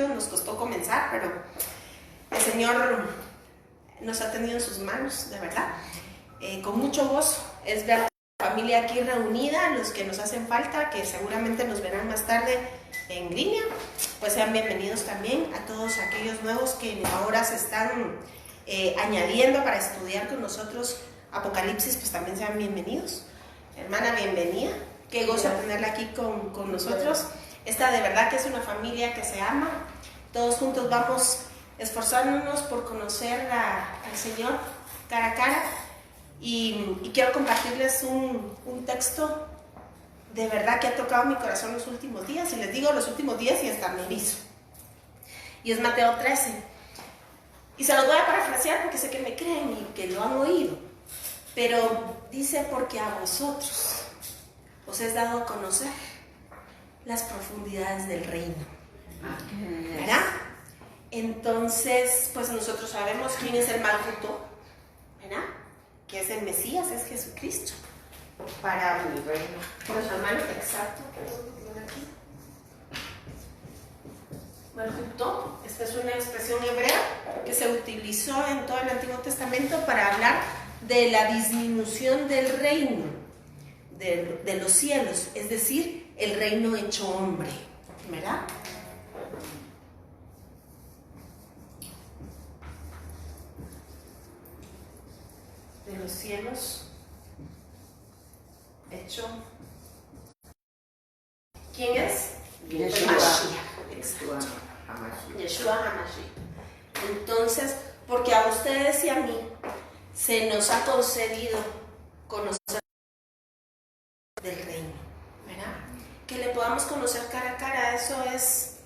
tímidos, nos costó comenzar, pero el Señor nos ha tenido en sus manos, de verdad. Con mucho gozo es ver a la familia aquí reunida, los que nos hacen falta, que seguramente nos verán más tarde en línea, pues sean bienvenidos también a todos aquellos nuevos que ahora se están añadiendo para estudiar con nosotros Apocalipsis, pues también sean bienvenidos. Hermana, bienvenida, qué gozo tenerla aquí con nosotros. Esta de verdad que es una familia que se ama, todos juntos vamos esforzándonos por conocer al Señor cara a cara. Y quiero compartirles un texto de verdad que ha tocado mi corazón los últimos días, y les digo los últimos días y hasta me erizo. Y es Mateo 13. Y se los voy a parafrasear porque sé que me creen y que lo han oído. Pero dice: porque a vosotros os es dado a conocer las profundidades del reino. ¿Verdad? Entonces, pues nosotros sabemos quién es el Malfuto, ¿verdad? Que es el Mesías, es Jesucristo. Para el reino. Los hermanos, exacto. Malfuto, esta es una expresión hebrea que se utilizó en todo el Antiguo Testamento para hablar de la disminución del reino, de los cielos, es decir, el reino hecho hombre, ¿verdad? De los cielos hecho. ¿Quién es? Yeshua. Exacto. Yeshua HaMashiach. Entonces, porque a ustedes y a mí se nos ha concedido conocer del reino, ¿verdad? Que le podamos conocer cara a cara, eso es.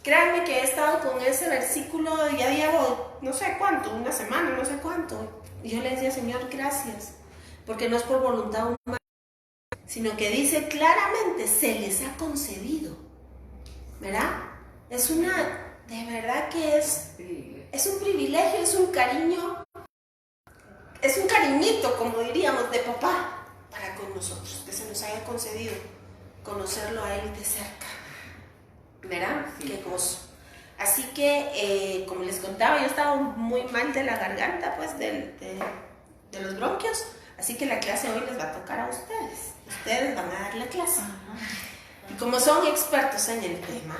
Créanme que he estado con ese versículo, ya llevo no sé cuánto, una semana, no sé cuánto. Y yo le decía: Señor, gracias, porque no es por voluntad humana, sino que dice claramente, se les ha concedido, ¿verdad? Es una, de verdad que es un privilegio, es un cariño, es un cariñito, como diríamos, de papá para con nosotros, que se nos haya concedido conocerlo a él de cerca, ¿verdad? Sí. Qué gozo. Así que, como les contaba, yo estaba muy mal de la garganta, pues, de los bronquios, así que la clase hoy les va a tocar a ustedes. Ustedes van a dar la clase. Y como son expertos en el tema,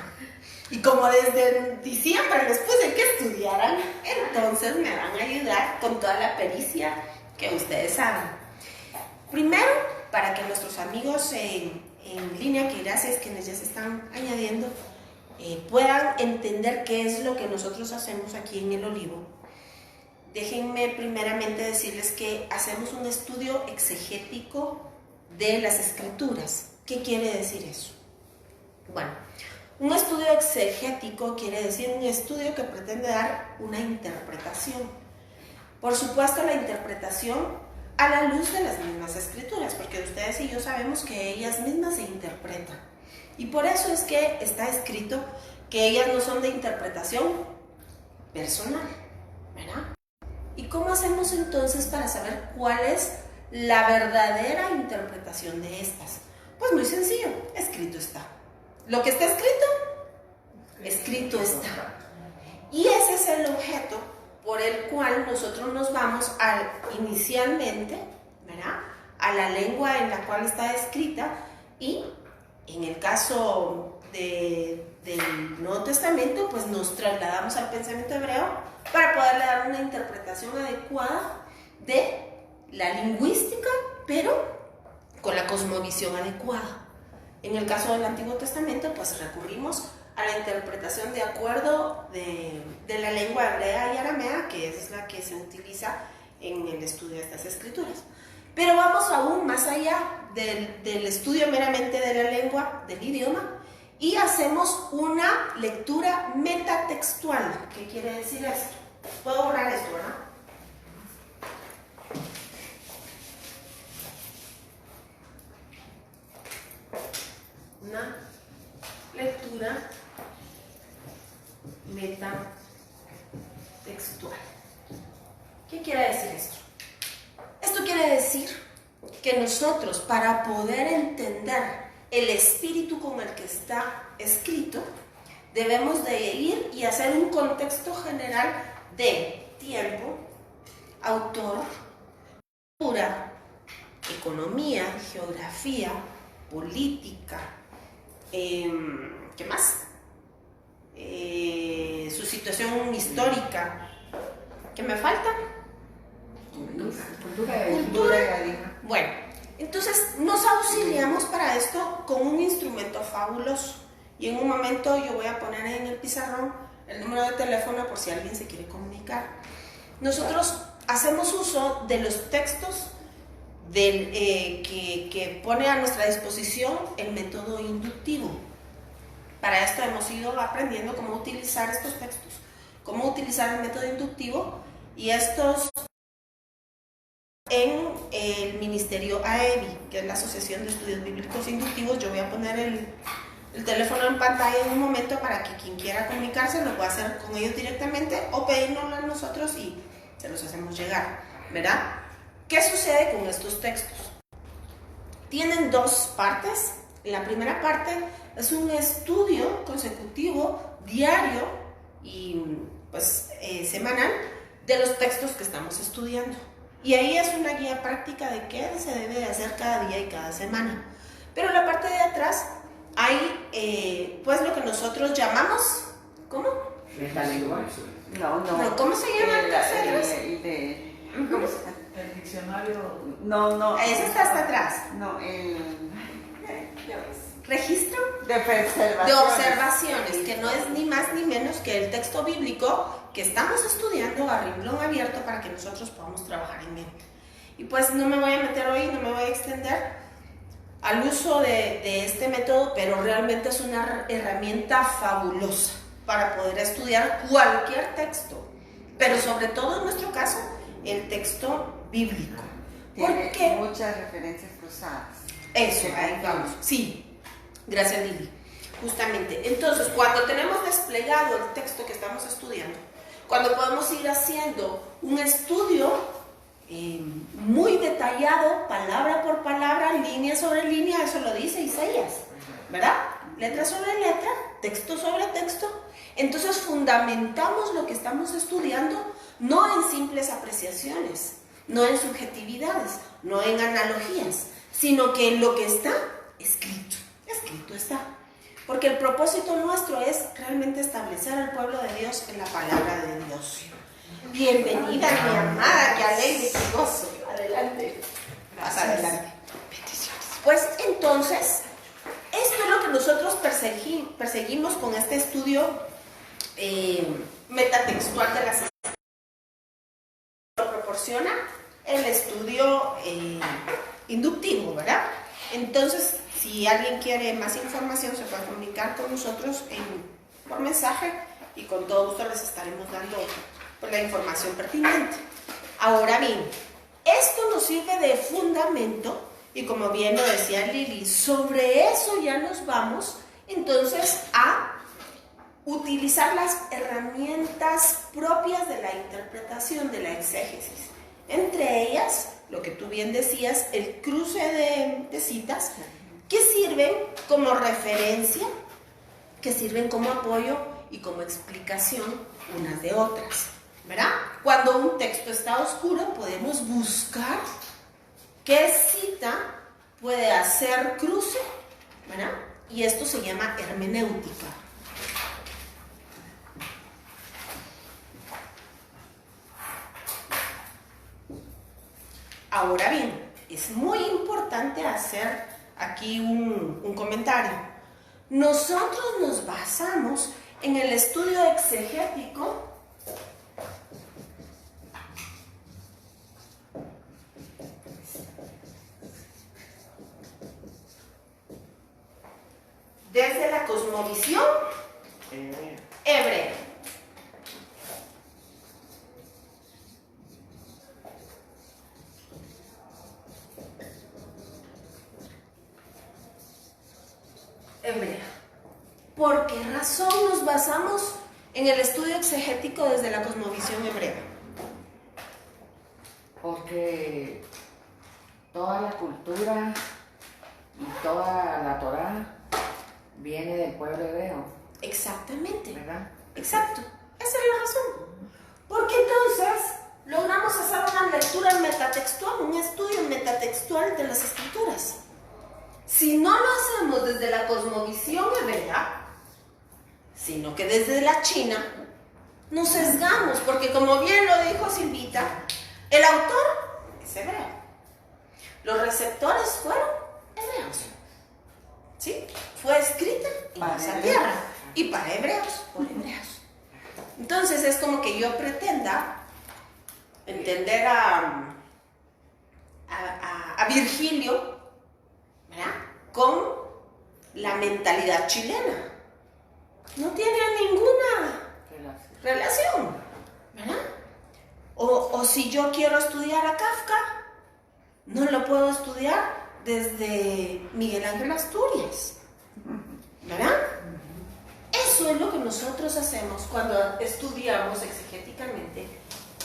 y como desde diciembre les puse que estudiaran, entonces me van a ayudar con toda la pericia que ustedes saben. Primero, para que nuestros amigos en línea, que gracias quienes ya se están añadiendo, puedan entender qué es lo que nosotros hacemos aquí en El Olivo. Déjenme primeramente decirles que hacemos un estudio exegético de las Escrituras. ¿Qué quiere decir eso? Bueno, un estudio exegético quiere decir un estudio que pretende dar una interpretación. Por supuesto, la interpretación a la luz de las mismas Escrituras, porque ustedes y yo sabemos que ellas mismas se interpretan. Y por eso es que está escrito que ellas no son de interpretación personal, ¿verdad? ¿Y cómo hacemos entonces para saber cuál es la verdadera interpretación de estas? Pues muy sencillo, escrito está. Lo que está escrito está. Y ese es el objeto por el cual nosotros nos vamos inicialmente, ¿verdad?, a la lengua en la cual está escrita, y en el caso del Nuevo Testamento, pues nos trasladamos al pensamiento hebreo para poderle dar una interpretación adecuada de la lingüística, pero con la cosmovisión adecuada. En el caso del Antiguo Testamento, pues recurrimos a la interpretación de acuerdo de la lengua hebrea y aramea, que es la que se utiliza en el estudio de estas escrituras. Pero vamos aún más allá del estudio meramente de la lengua, del idioma, y hacemos una lectura metatextual. ¿Qué quiere decir esto? Puedo borrar esto, ¿verdad? Una lectura metatextual. ¿Qué quiere decir esto? Esto quiere decir que nosotros, para poder entender el espíritu con el que está escrito, debemos de ir y hacer un contexto general de tiempo, autor, cultura, economía, geografía, política, ¿qué más? Su situación histórica. ¿Qué me falta? Cultura. Bueno, entonces nos auxiliamos para esto con un instrumento fabuloso. Y en un momento yo voy a poner en el pizarrón el número de teléfono por si alguien se quiere comunicar. Nosotros hacemos uso de los textos que pone a nuestra disposición el método inductivo. Para esto hemos ido aprendiendo cómo utilizar estos textos, cómo utilizar el método inductivo, y estos en el Ministerio AEBI, que es la Asociación de Estudios Bíblicos Inductivos. Yo voy a poner el teléfono en pantalla en un momento para que quien quiera comunicarse lo pueda hacer con ellos directamente o pedírnoslo a nosotros y se los hacemos llegar, ¿verdad? ¿Qué sucede con estos textos? Tienen dos partes. La primera parte es un estudio consecutivo, diario y pues semanal de los textos que estamos estudiando. Y ahí es una guía práctica de qué se debe de hacer cada día y cada semana. Pero en la parte de atrás hay pues lo que nosotros llamamos, ¿cómo? No, ¿cómo se llama el El diccionario. No. Ese está hasta atrás. No, Registro de observaciones, que no es ni más ni menos que el texto bíblico que estamos estudiando a renglón abierto para que nosotros podamos trabajar en él. Y pues no me voy a meter hoy, no me voy a extender al uso de este método, pero realmente es una herramienta fabulosa para poder estudiar cualquier texto, pero sobre todo en nuestro caso, el texto bíblico. Tiene ¿Por qué? Muchas referencias cruzadas. Eso, ahí vamos. Sí. Gracias, Lili. Justamente. Entonces, cuando tenemos desplegado el texto que estamos estudiando, cuando podemos ir haciendo un estudio muy detallado, palabra por palabra, línea sobre línea, eso lo dice Isaías, ¿verdad? Letra sobre letra, texto sobre texto. Entonces, fundamentamos lo que estamos estudiando no en simples apreciaciones, no en subjetividades, no en analogías, sino que en lo que está escrito. Escrito está. Porque el propósito nuestro es realmente establecer al pueblo de Dios en la palabra de Dios. Bienvenida, mi amada, que alegre, que gozo. Adelante. Más adelante. Bendiciones. Pues entonces, esto es lo que nosotros perseguimos con este estudio metatextual de las escrituras. Lo proporciona el estudio inductivo, ¿verdad? Entonces, si alguien quiere más información, se puede comunicar con nosotros por mensaje y con todo gusto les estaremos dando pues, la información pertinente. Ahora bien, esto nos sirve de fundamento y como bien lo decía Lili, sobre eso ya nos vamos entonces a utilizar las herramientas propias de la interpretación, de la exégesis. Entre ellas, lo que tú bien decías, el cruce de citas, que sirven como referencia, que sirven como apoyo y como explicación unas de otras, ¿verdad? Cuando un texto está oscuro, podemos buscar qué cita puede hacer cruce, ¿verdad? Y esto se llama hermenéutica. Ahora bien, es muy importante hacer aquí un comentario. Nosotros nos basamos en el estudio exegético desde la cosmovisión hebrea. ¿Por qué razón nos basamos en el estudio exegético desde la cosmovisión hebrea? Porque toda la cultura y toda la Torá viene del pueblo hebreo. Exactamente. ¿verdad? Exacto. Esa es la razón. Porque entonces logramos hacer una lectura metatextual, un estudio metatextual de las escrituras. Si no lo hacemos desde la cosmovisión hebrea, sino que desde la china, nos sesgamos, porque como bien lo dijo Silvita, el autor es hebreo. Los receptores fueron hebreos. ¿Sí? Fue escrita en esa tierra y para hebreos, por hebreos. Entonces es como que yo pretenda entender a Virgilio, ¿verdad?, con la mentalidad chilena. No tiene ninguna relación, ¿verdad? O si yo quiero estudiar a Kafka, no lo puedo estudiar desde Miguel Ángel Asturias, ¿verdad? Eso es lo que nosotros hacemos cuando estudiamos exegéticamente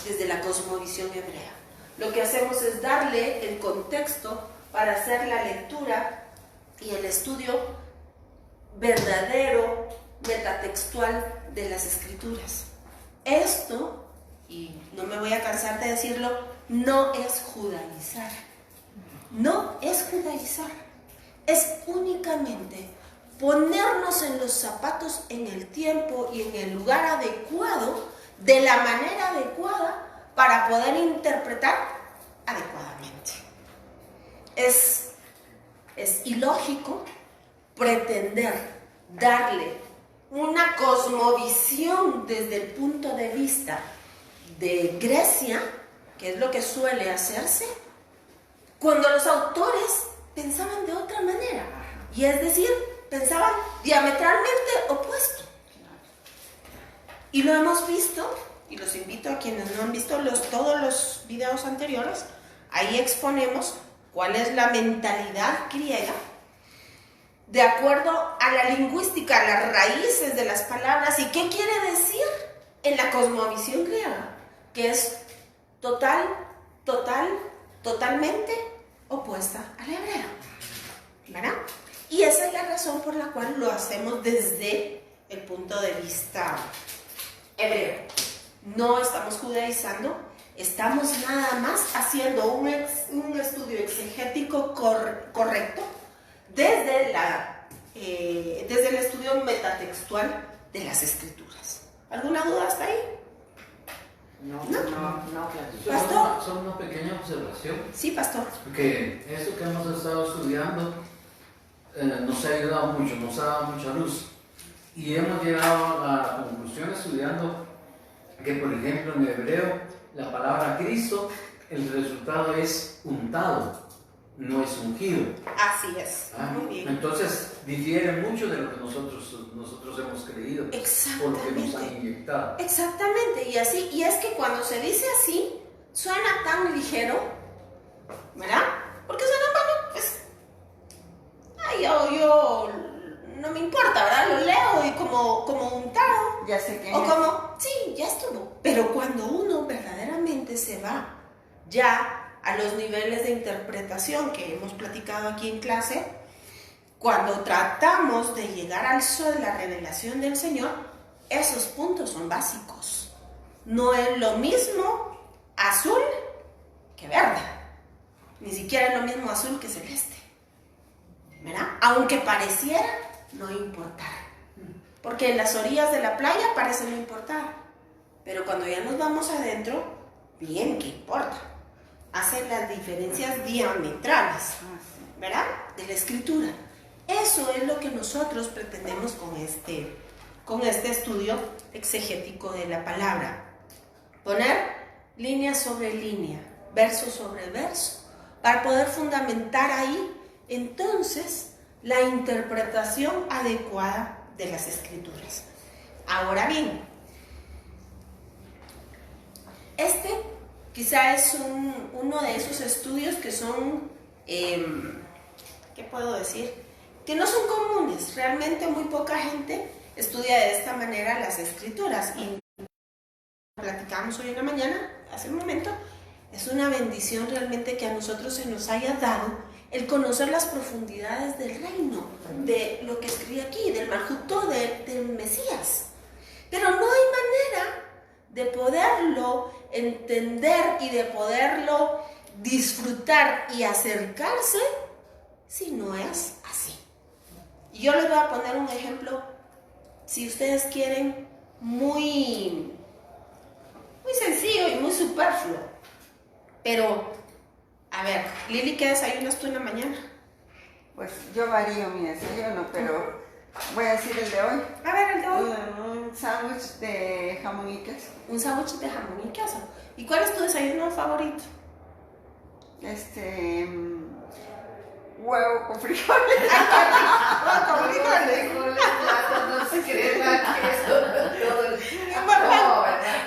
desde la cosmovisión hebrea. Lo que hacemos es darle el contexto para hacer la lectura y el estudio verdadero, metatextual de las escrituras. Esto, y no me voy a cansar de decirlo, no es judaizar. No es judaizar. Es únicamente ponernos en los zapatos en el tiempo y en el lugar adecuado, de la manera adecuada, para poder interpretar adecuadamente. Es ilógico pretender darle una cosmovisión desde el punto de vista de Grecia, que es lo que suele hacerse, cuando los autores pensaban de otra manera, y es decir, pensaban diametralmente opuesto. Y lo hemos visto, y los invito a quienes no han visto todos los videos anteriores, ahí exponemos cuál es la mentalidad griega, de acuerdo a la lingüística, a las raíces de las palabras, y qué quiere decir en la cosmovisión griega, que es totalmente opuesta al hebreo, ¿verdad? Y esa es la razón por la cual lo hacemos desde el punto de vista hebreo. No estamos judaizando, estamos nada más haciendo un estudio exegético correcto desde el estudio metatextual de las escrituras. ¿Alguna duda hasta ahí? No, ¿Pastor? Solo una pequeña observación. Sí, pastor. Que esto que hemos estado estudiando nos ha ayudado mucho, nos ha dado mucha luz. Y hemos llegado a la conclusión estudiando que, por ejemplo, en hebreo, la palabra Cristo, el resultado es untado, no es ungido. Así es. Muy bien. Entonces, difiere mucho de lo que nosotros hemos creído. Porque nos han inyectado. Exactamente. Y es que cuando se dice así, suena tan ligero, ¿verdad? Porque suena, bueno, pues, yo no me importa, ¿verdad? Lo leo y como untado. Ya sé quién o es. como, sí, ya estuvo. Pero cuando uno verdaderamente se va ya a los niveles de interpretación que hemos platicado aquí en clase, cuando tratamos de llegar al sol, la revelación del Señor, esos puntos son básicos. No es lo mismo azul que verde. Ni siquiera es lo mismo azul que celeste, ¿verdad? Aunque pareciera no importar. Porque en las orillas de la playa parece no importar. Pero cuando ya nos vamos adentro, bien que importa. Hacen las diferencias diametrales, ¿verdad?, de la escritura. Eso es lo que nosotros pretendemos con este estudio exegético de la palabra. Poner línea sobre línea, verso sobre verso, para poder fundamentar ahí, entonces, la interpretación adecuada de las escrituras. Ahora bien, quizá es uno de esos estudios que son, ¿qué puedo decir?, que no son comunes. Realmente muy poca gente estudia de esta manera las escrituras. Y platicamos hoy en la mañana, hace un momento, es una bendición realmente que a nosotros se nos haya dado el conocer las profundidades del reino, de lo que escribí aquí, del Malhutó, del Mesías. Pero no hay manera de poderlo entender y de poderlo disfrutar y acercarse si no es así. Y yo les voy a poner un ejemplo, si ustedes quieren, muy sencillo y muy superfluo. Pero, a ver, Lili, ¿qué desayunas tú en la mañana? Pues yo varío mi desayuno, pero voy a decir el de hoy. A ver, el de hoy. Un sándwich de jamón y queso. Un sándwich de jamón y queso. ¿Y cuál es tu desayuno favorito? Huevo con frijoles. Huevo con frijoles. No se crema, queso, todo el...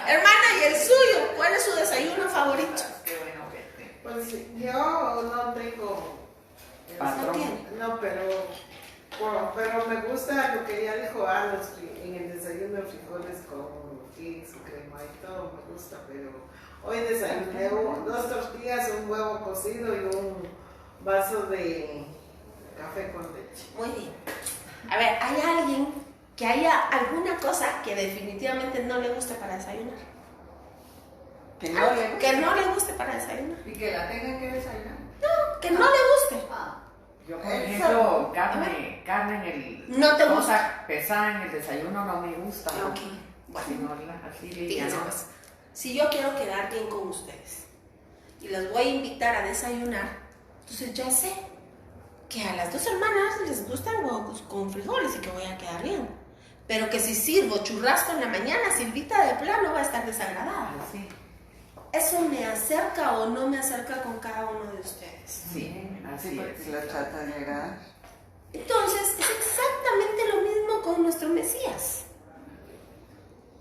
Hermana, ¿y el suyo? ¿Cuál es su desayuno favorito? Qué bueno verte. Pues yo no tengo Patrón. No, pero me gusta lo que ella dijo, en el desayuno frijoles con queso, crema y todo me gusta, pero hoy desayuné 2 tortillas, un huevo cocido y un vaso de café con leche. Muy bien. A ver, ¿hay alguien que haya alguna cosa que definitivamente no le guste para desayunar? Que no le guste para desayunar. Y que la tengan que desayunar. No, que no le guste. Yo, por ejemplo, carne en el... No te gusta. Cosa pesada en el desayuno no me gusta. Ok. Bueno, Sino así fíjense liviana. pues, si yo quiero quedar bien con ustedes y los voy a invitar a desayunar, entonces ya sé que a las 2 hermanas les gustan huevos con frijoles y que voy a quedar bien. Pero que si sirvo churrasco en la mañana, Silvita de plano va a estar desagradable. Sí. ¿Eso me acerca o no me acerca con cada uno de ustedes? Sí, así Sí, porque es. lo trata de agradar. Entonces, es exactamente lo mismo con nuestro Mesías.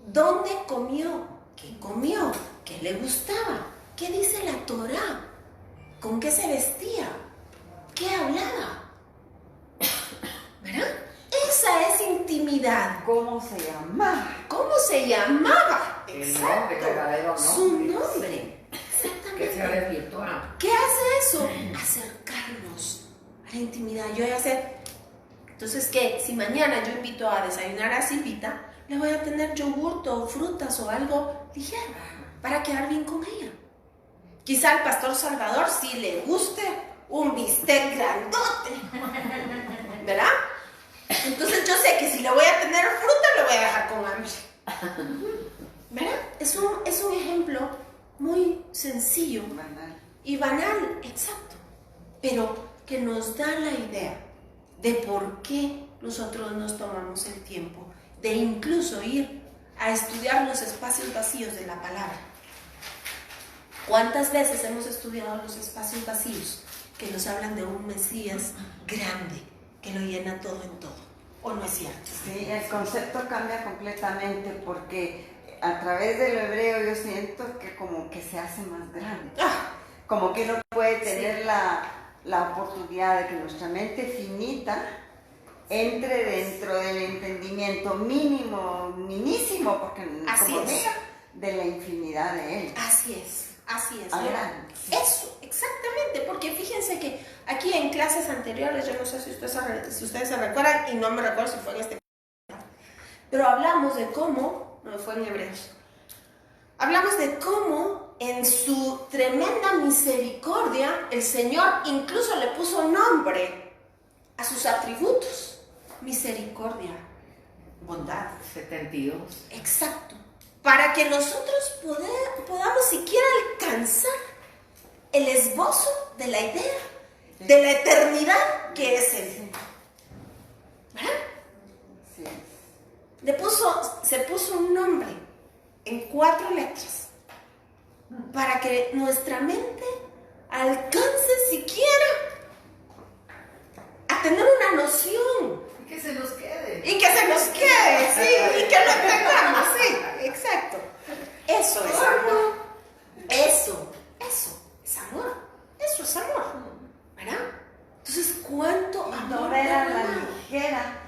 ¿Dónde comió? ¿Qué comió? ¿Qué le gustaba? ¿Qué dice la Torá? ¿Con qué se vestía? ¿Qué hablaba? ¿Verdad? Esa es intimidad. ¿Cómo se llama? ¿Cómo se llamaba? El nombre, verdadero Su nombre. nombre. Que se Exactamente. desvirtúa. ¿Qué hace eso? Acercarnos a la intimidad. Yo ya sé. Entonces, ¿qué? Si mañana yo invito a desayunar a Silvita, le voy a tener yogurt o frutas o algo ligero para quedar bien con ella. Quizá al pastor Salvador sí le guste un bistec grandote, ¿verdad? Entonces yo sé que si le voy a tener fruta, lo voy a dejar con hambre. ¿Verdad? Es un ejemplo muy sencillo Banal. y banal, exacto, pero que nos da la idea de por qué nosotros nos tomamos el tiempo de incluso ir a estudiar los espacios vacíos de la palabra. ¿Cuántas veces hemos estudiado los espacios vacíos que nos hablan de un Mesías grande que lo llena todo en todo? ¿O no es cierto? Sí, el concepto cambia completamente porque a través del hebreo yo siento que como que se hace más grande. Como que uno puede tener la oportunidad de que nuestra mente finita entre dentro del entendimiento minísimo, porque Así como es. diga, de la infinidad de él. Así es. Ahora, sí. Eso, exactamente, porque fíjense que aquí en clases anteriores, yo no sé si ustedes se recuerdan, y no me recuerdo si fue en este, pero hablamos de cómo, no fue en Hebreos, hablamos de cómo en su tremenda misericordia el Señor incluso le puso nombre a sus atributos: misericordia, bondad. 72. Exacto. Para que nosotros podamos siquiera alcanzar el esbozo de la idea de la eternidad que es Él. ¿Verdad? Sí. Se puso un nombre en 4 letras para que nuestra mente alcance siquiera a tener una noción. Y que se nos quede. Y que se nos quede, sí, y que lo entendamos, sí, exacto. Eso es amor. Eso es amor. Eso es amor. ¿Verdad? Entonces, ¿cuánto Y amor? no ver a la ¿verdad? ligera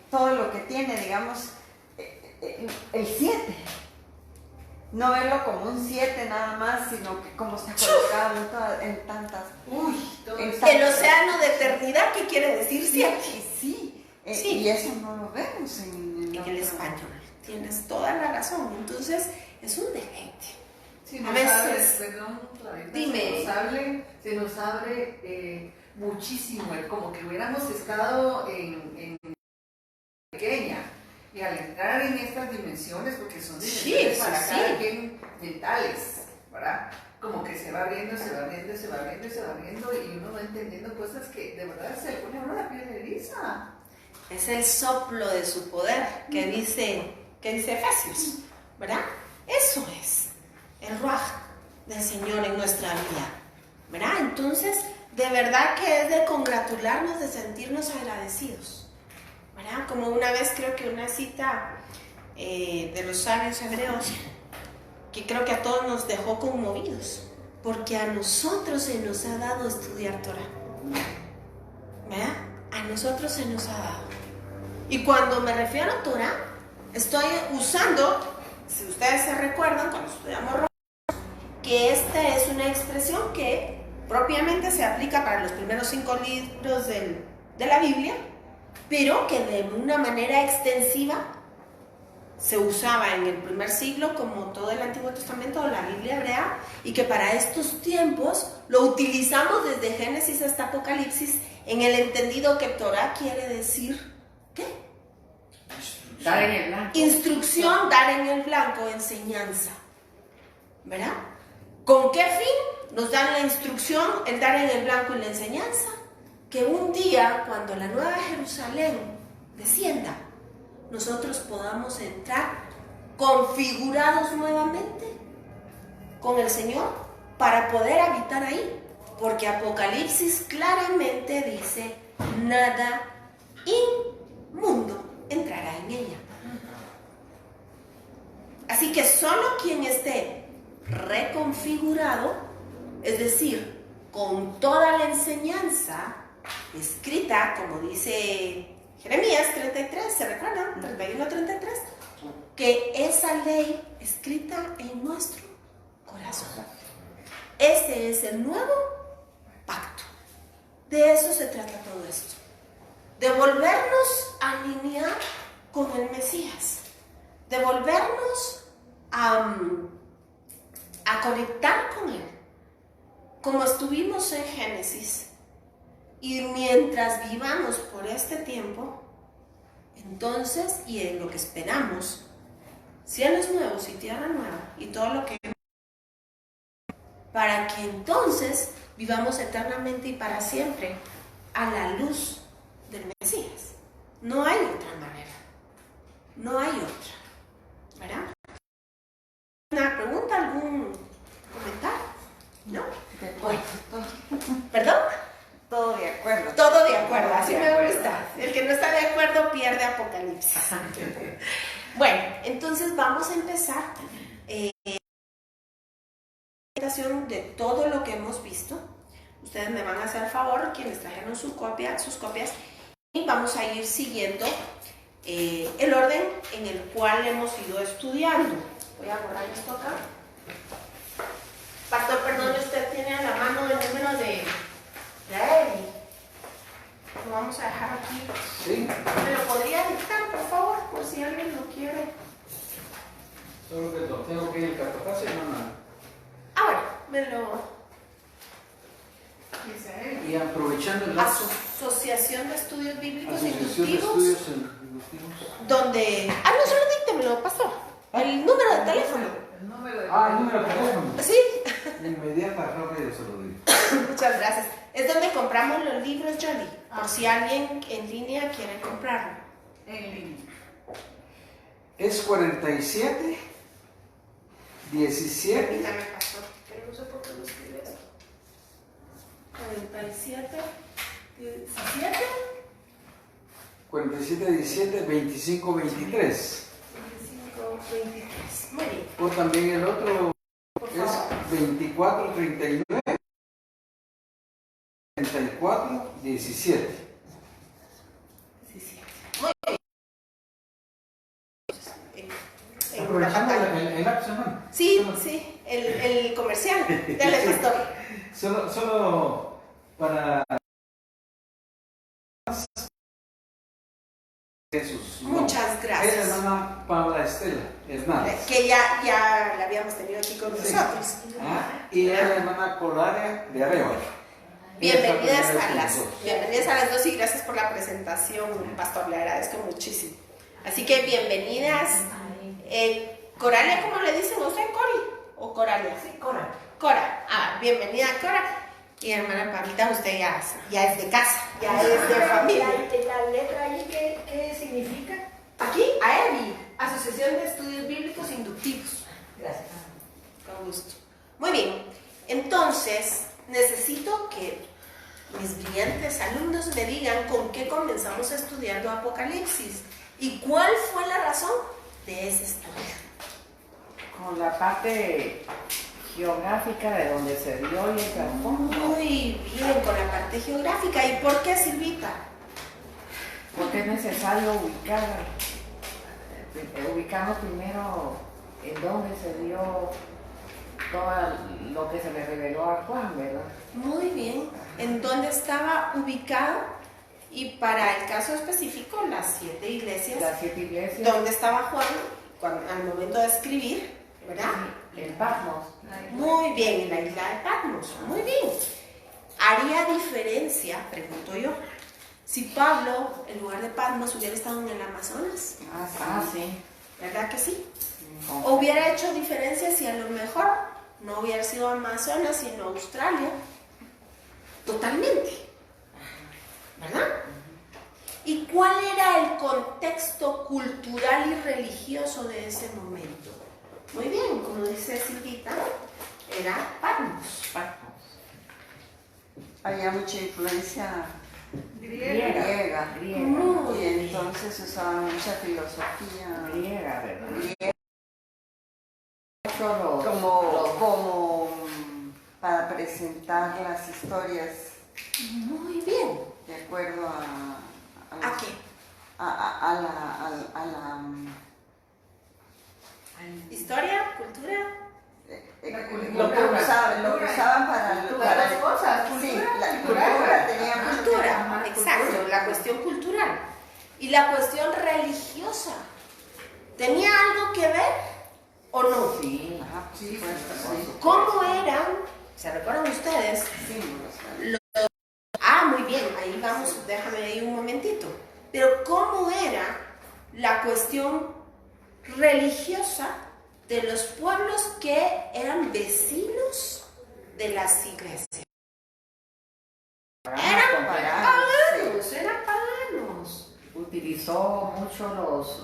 todo lo que tiene, digamos, el 7. No verlo como un 7 nada más, sino que como está colocado en tantas... El océano de eternidad, ¿qué quiere decir 7? Sí, Sí. Y eso no lo vemos en el español. Tienes toda la razón. Entonces, es un deleite. Sí, a veces, perdón, dime. se nos abre muchísimo, como que hubiéramos estado en pequeña. Y al entrar en estas dimensiones, porque son dimensiones para cada quien mentales, ¿verdad? Como que se va abriendo, se va abriendo, se va abriendo, se va abriendo, y uno va entendiendo cosas que de verdad se le pone a uno la piel eriza. Es el soplo de su poder que dice Efesios, ¿verdad? Eso es el ruaj del Señor en nuestra vida, ¿verdad? Entonces, de verdad que es de congratularnos, de sentirnos agradecidos, ¿verdad? Como una vez creo que una cita de los sabios hebreos, que creo que a todos nos dejó conmovidos, porque a nosotros se nos ha dado estudiar Torah, ¿verdad? A nosotros se nos ha dado. Y cuando me refiero a Torah, estoy usando, si ustedes se recuerdan, cuando estudiamos Romanos, que esta es una expresión que propiamente se aplica para los primeros 5 libros de la Biblia, pero que de una manera extensiva se usaba en el primer siglo, como todo el Antiguo Testamento o la Biblia hebrea, y que para estos tiempos lo utilizamos desde Génesis hasta Apocalipsis en el entendido que Torah quiere decir, ¿qué? Dar en el blanco. Instrucción, dar en el blanco, enseñanza, ¿verdad? ¿Con qué fin nos dan la instrucción, el dar en el blanco y la enseñanza? Que un día, cuando la nueva Jerusalén descienda, nosotros podamos entrar configurados nuevamente con el Señor para poder habitar ahí, porque Apocalipsis claramente dice: nada inmundo entrará en ella. Así que solo quien esté reconfigurado, es decir, con toda la enseñanza escrita, como dice Jeremías 33, ¿se recuerdan? 31-33, que esa ley escrita en nuestro corazón. Ese es el nuevo pacto. De eso se trata todo esto. De volvernos a alinear con el Mesías. De volvernos a conectar con Él. Como estuvimos en Génesis. Y mientras vivamos por este tiempo, entonces, y en lo que esperamos, cielos nuevos y tierra nueva, y todo lo que... para que entonces vivamos eternamente y para siempre a la luz del Mesías. No hay otra manera. No hay otra. ¿Verdad? ¿Una pregunta? ¿Algún comentario? ¿No? ¿Perdón? Todo de acuerdo. Todo de acuerdo, así me gusta. El que no está de acuerdo pierde Apocalipsis. Bueno, entonces vamos a empezar de todo lo que hemos visto. Ustedes me van a hacer favor, quienes trajeron sus copias, y vamos a ir siguiendo el orden en el cual hemos ido estudiando. Voy a borrar esto acá. Pastor, perdón, usted tiene a la mano el número de Eli. Lo vamos a dejar aquí. Sí. ¿Me lo podría dictar, por favor? Por si alguien lo quiere. Solo que lo tengo que ir al capataz y no nada. Ah, bueno, me lo... Y aprovechando el lapso. Asociación de Estudios Bíblicos Asociación de Inductivos. Estudios Inductivos. Donde... Ah, no, solo díctemelo, pastor. El número de teléfono. El número de Ah, el número de teléfono. Sí. Inmediata, rápido se lo digo. Muchas gracias. Es donde compramos los libros, Johnny. Por si alguien en línea quiere comprarlo. En línea. Es 47 17. Permítame, pastor. Pero no sé por qué lo escribe eso. 47 17 47 17 25 23. 25 23. Muy bien. O también el otro Por es favor. 24 39 34 17. 17. Muy bien. en la Aprovechando pantalla. el lapso, ¿no? Sí, sí, el comercial. Dale, pastor. Solo para Jesús. Muchas gracias. Es la hermana Paula Estela Hernández. Que ya la habíamos tenido aquí con nosotros. Y es la hermana Colaria de Arevalo. Bienvenidas a las dos y gracias por la presentación, pastor, le agradezco muchísimo. Así que bienvenidas. Coralia, ¿cómo le dicen a usted? ¿Cori o Coralia? Sí, Cora. Cora. Bienvenida, Cora. Y hermana Pablita, usted ya es de casa, ya es de familia. La letra ahí, ¿qué significa? Aquí, AEBI, Asociación de Estudios Bíblicos Inductivos. Gracias. Con gusto. Muy bien, entonces necesito que mis brillantes alumnos me digan con qué comenzamos estudiando Apocalipsis y cuál fue la razón de ese estudio. Con la parte geográfica de donde se dio y el trasfondo. Muy bien, con la parte geográfica. ¿Y por qué, Silvita? Porque es necesario ubicarnos primero en dónde se dio todo lo que se le reveló a Juan, ¿verdad? Muy bien. ¿En dónde estaba ubicado? Y para el caso específico, las 7 iglesias. Las 7 iglesias. ¿Dónde estaba Juan al momento de escribir? ¿Verdad? En Patmos. Muy bien, en la isla de Patmos. Muy bien. ¿Haría diferencia, pregunto yo, si Pablo, en lugar de Patmos, hubiera estado en el Amazonas? Sí. ¿Verdad que sí? ¿O hubiera hecho diferencia si a lo mejor no hubiera sido Amazonas, sino Australia? Totalmente. ¿Verdad? ¿Y cuál era el contexto cultural y religioso de ese momento? Muy bien, como dice Silvita, era Patmos. Había mucha influencia Griega. y entonces usaban mucha filosofía Griega, ¿verdad? como para presentar las historias Muy bien. de acuerdo ¿A qué? a la ¿Historia? ¿Cultura? lo que usaban para las dos cosas, sí, cultura, la cultura tenía mucho que ver. Cultura, exacto, la cuestión cultural. ¿Y la cuestión religiosa? ¿Tenía algo que ver o no? Sí. Sí. ¿Cómo eran? ¿Se recuerdan ustedes? Muy bien, ahí vamos, déjame ahí un momentito. Pero ¿cómo era la cuestión religiosa de los pueblos que eran vecinos de las iglesias? Eran paganos. Utilizó mucho los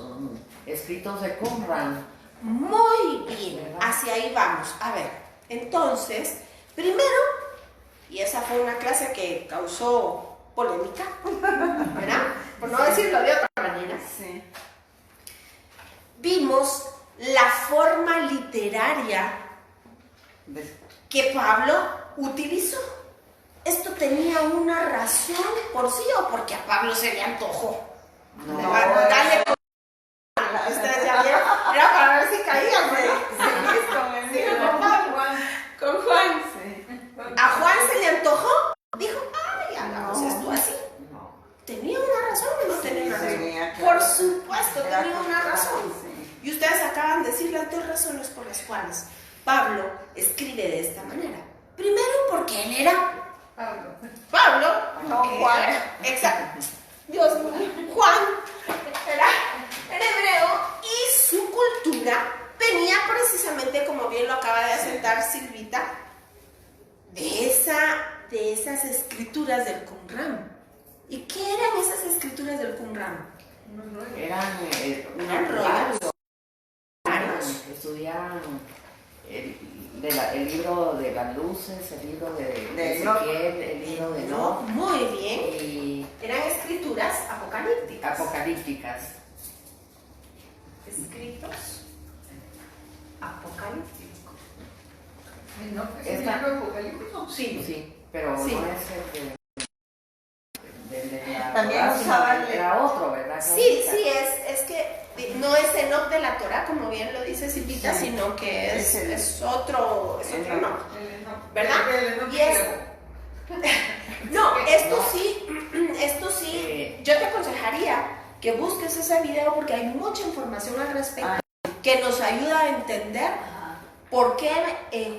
escritos de Qumran. Muy bien, hacia ahí vamos. A ver, entonces, primero, y esa fue una clase que causó polémica, ¿verdad? Por no decirlo de otra manera. Sí. Vimos la forma literaria que Pablo utilizó. Esto tenía una razón por sí o porque a Pablo se le antojó. No, Dale con... Ustedes ya vieron, era para ver si caían, ¿verdad? Con Juan. Sí. ¿A Juan se le antojó? Dijo, ay, hagamos esto así. No. ¿Tenía una razón o no tenía una razón? Tenía, Por supuesto, tenía una claro, razón. sí. Y ustedes acaban de decir las dos razones por las cuales Pablo escribe de esta manera. Primero, porque él era Pablo, no Juan. Exacto. Dios mío, Juan era hebreo y su cultura venía precisamente, como bien lo acaba de asentar Silvita, de esas escrituras del Qumran. ¿Y qué eran esas escrituras del Qumran? Eran rollos. Estudiaban el libro de las luces, el libro de Ezequiel, el libro de Enoch. Muy bien. Y Eran escrituras apocalípticas. apocalípticas. Escritos apocalípticos. ¿Es un libro apocalíptico? Sí, pero Sí. no es el de la También próxima, usaban era otro, ¿verdad? Sí, es que no es Enoch de la Torah, como bien lo dice Silvita, sino que es otro no, ¿verdad? Y no, esto sí, yo te aconsejaría que busques ese video porque hay mucha información al respecto que nos ayuda a entender por qué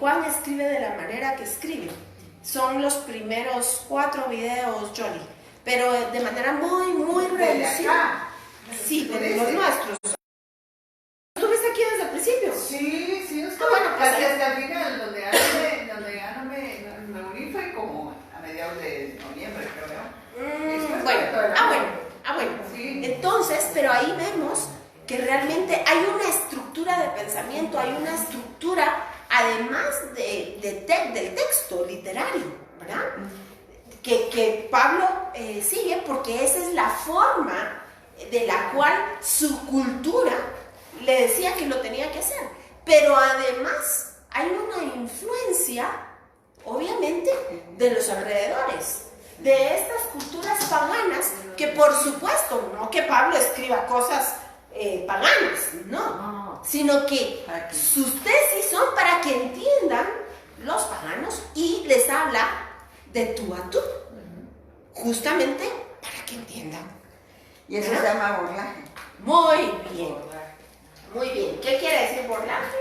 Juan escribe de la manera que escribe. Son los primeros 4 videos, Jolie, pero de manera muy reducida. Sí, pero los nuestros. ¿Estuviste aquí desde el principio? Sí, bueno, pues hasta el final, donde ya no me uní fue como a mediados de noviembre, creo. Bueno. Sí. Entonces, pero ahí vemos que realmente hay una estructura de pensamiento, hay una estructura, además del texto literario, ¿verdad? Que Pablo sigue porque esa es la forma de la cual su cultura le decía que lo tenía que hacer. Pero además hay una influencia, obviamente, de los alrededores, de estas culturas paganas, que por supuesto, no que Pablo escriba cosas paganas, no, sino que sus tesis son para que entiendan los paganos y les habla de tú a tú, justamente para que entiendan. Y eso se llama burlaje. Muy bien. ¿Qué quiere decir burlaje?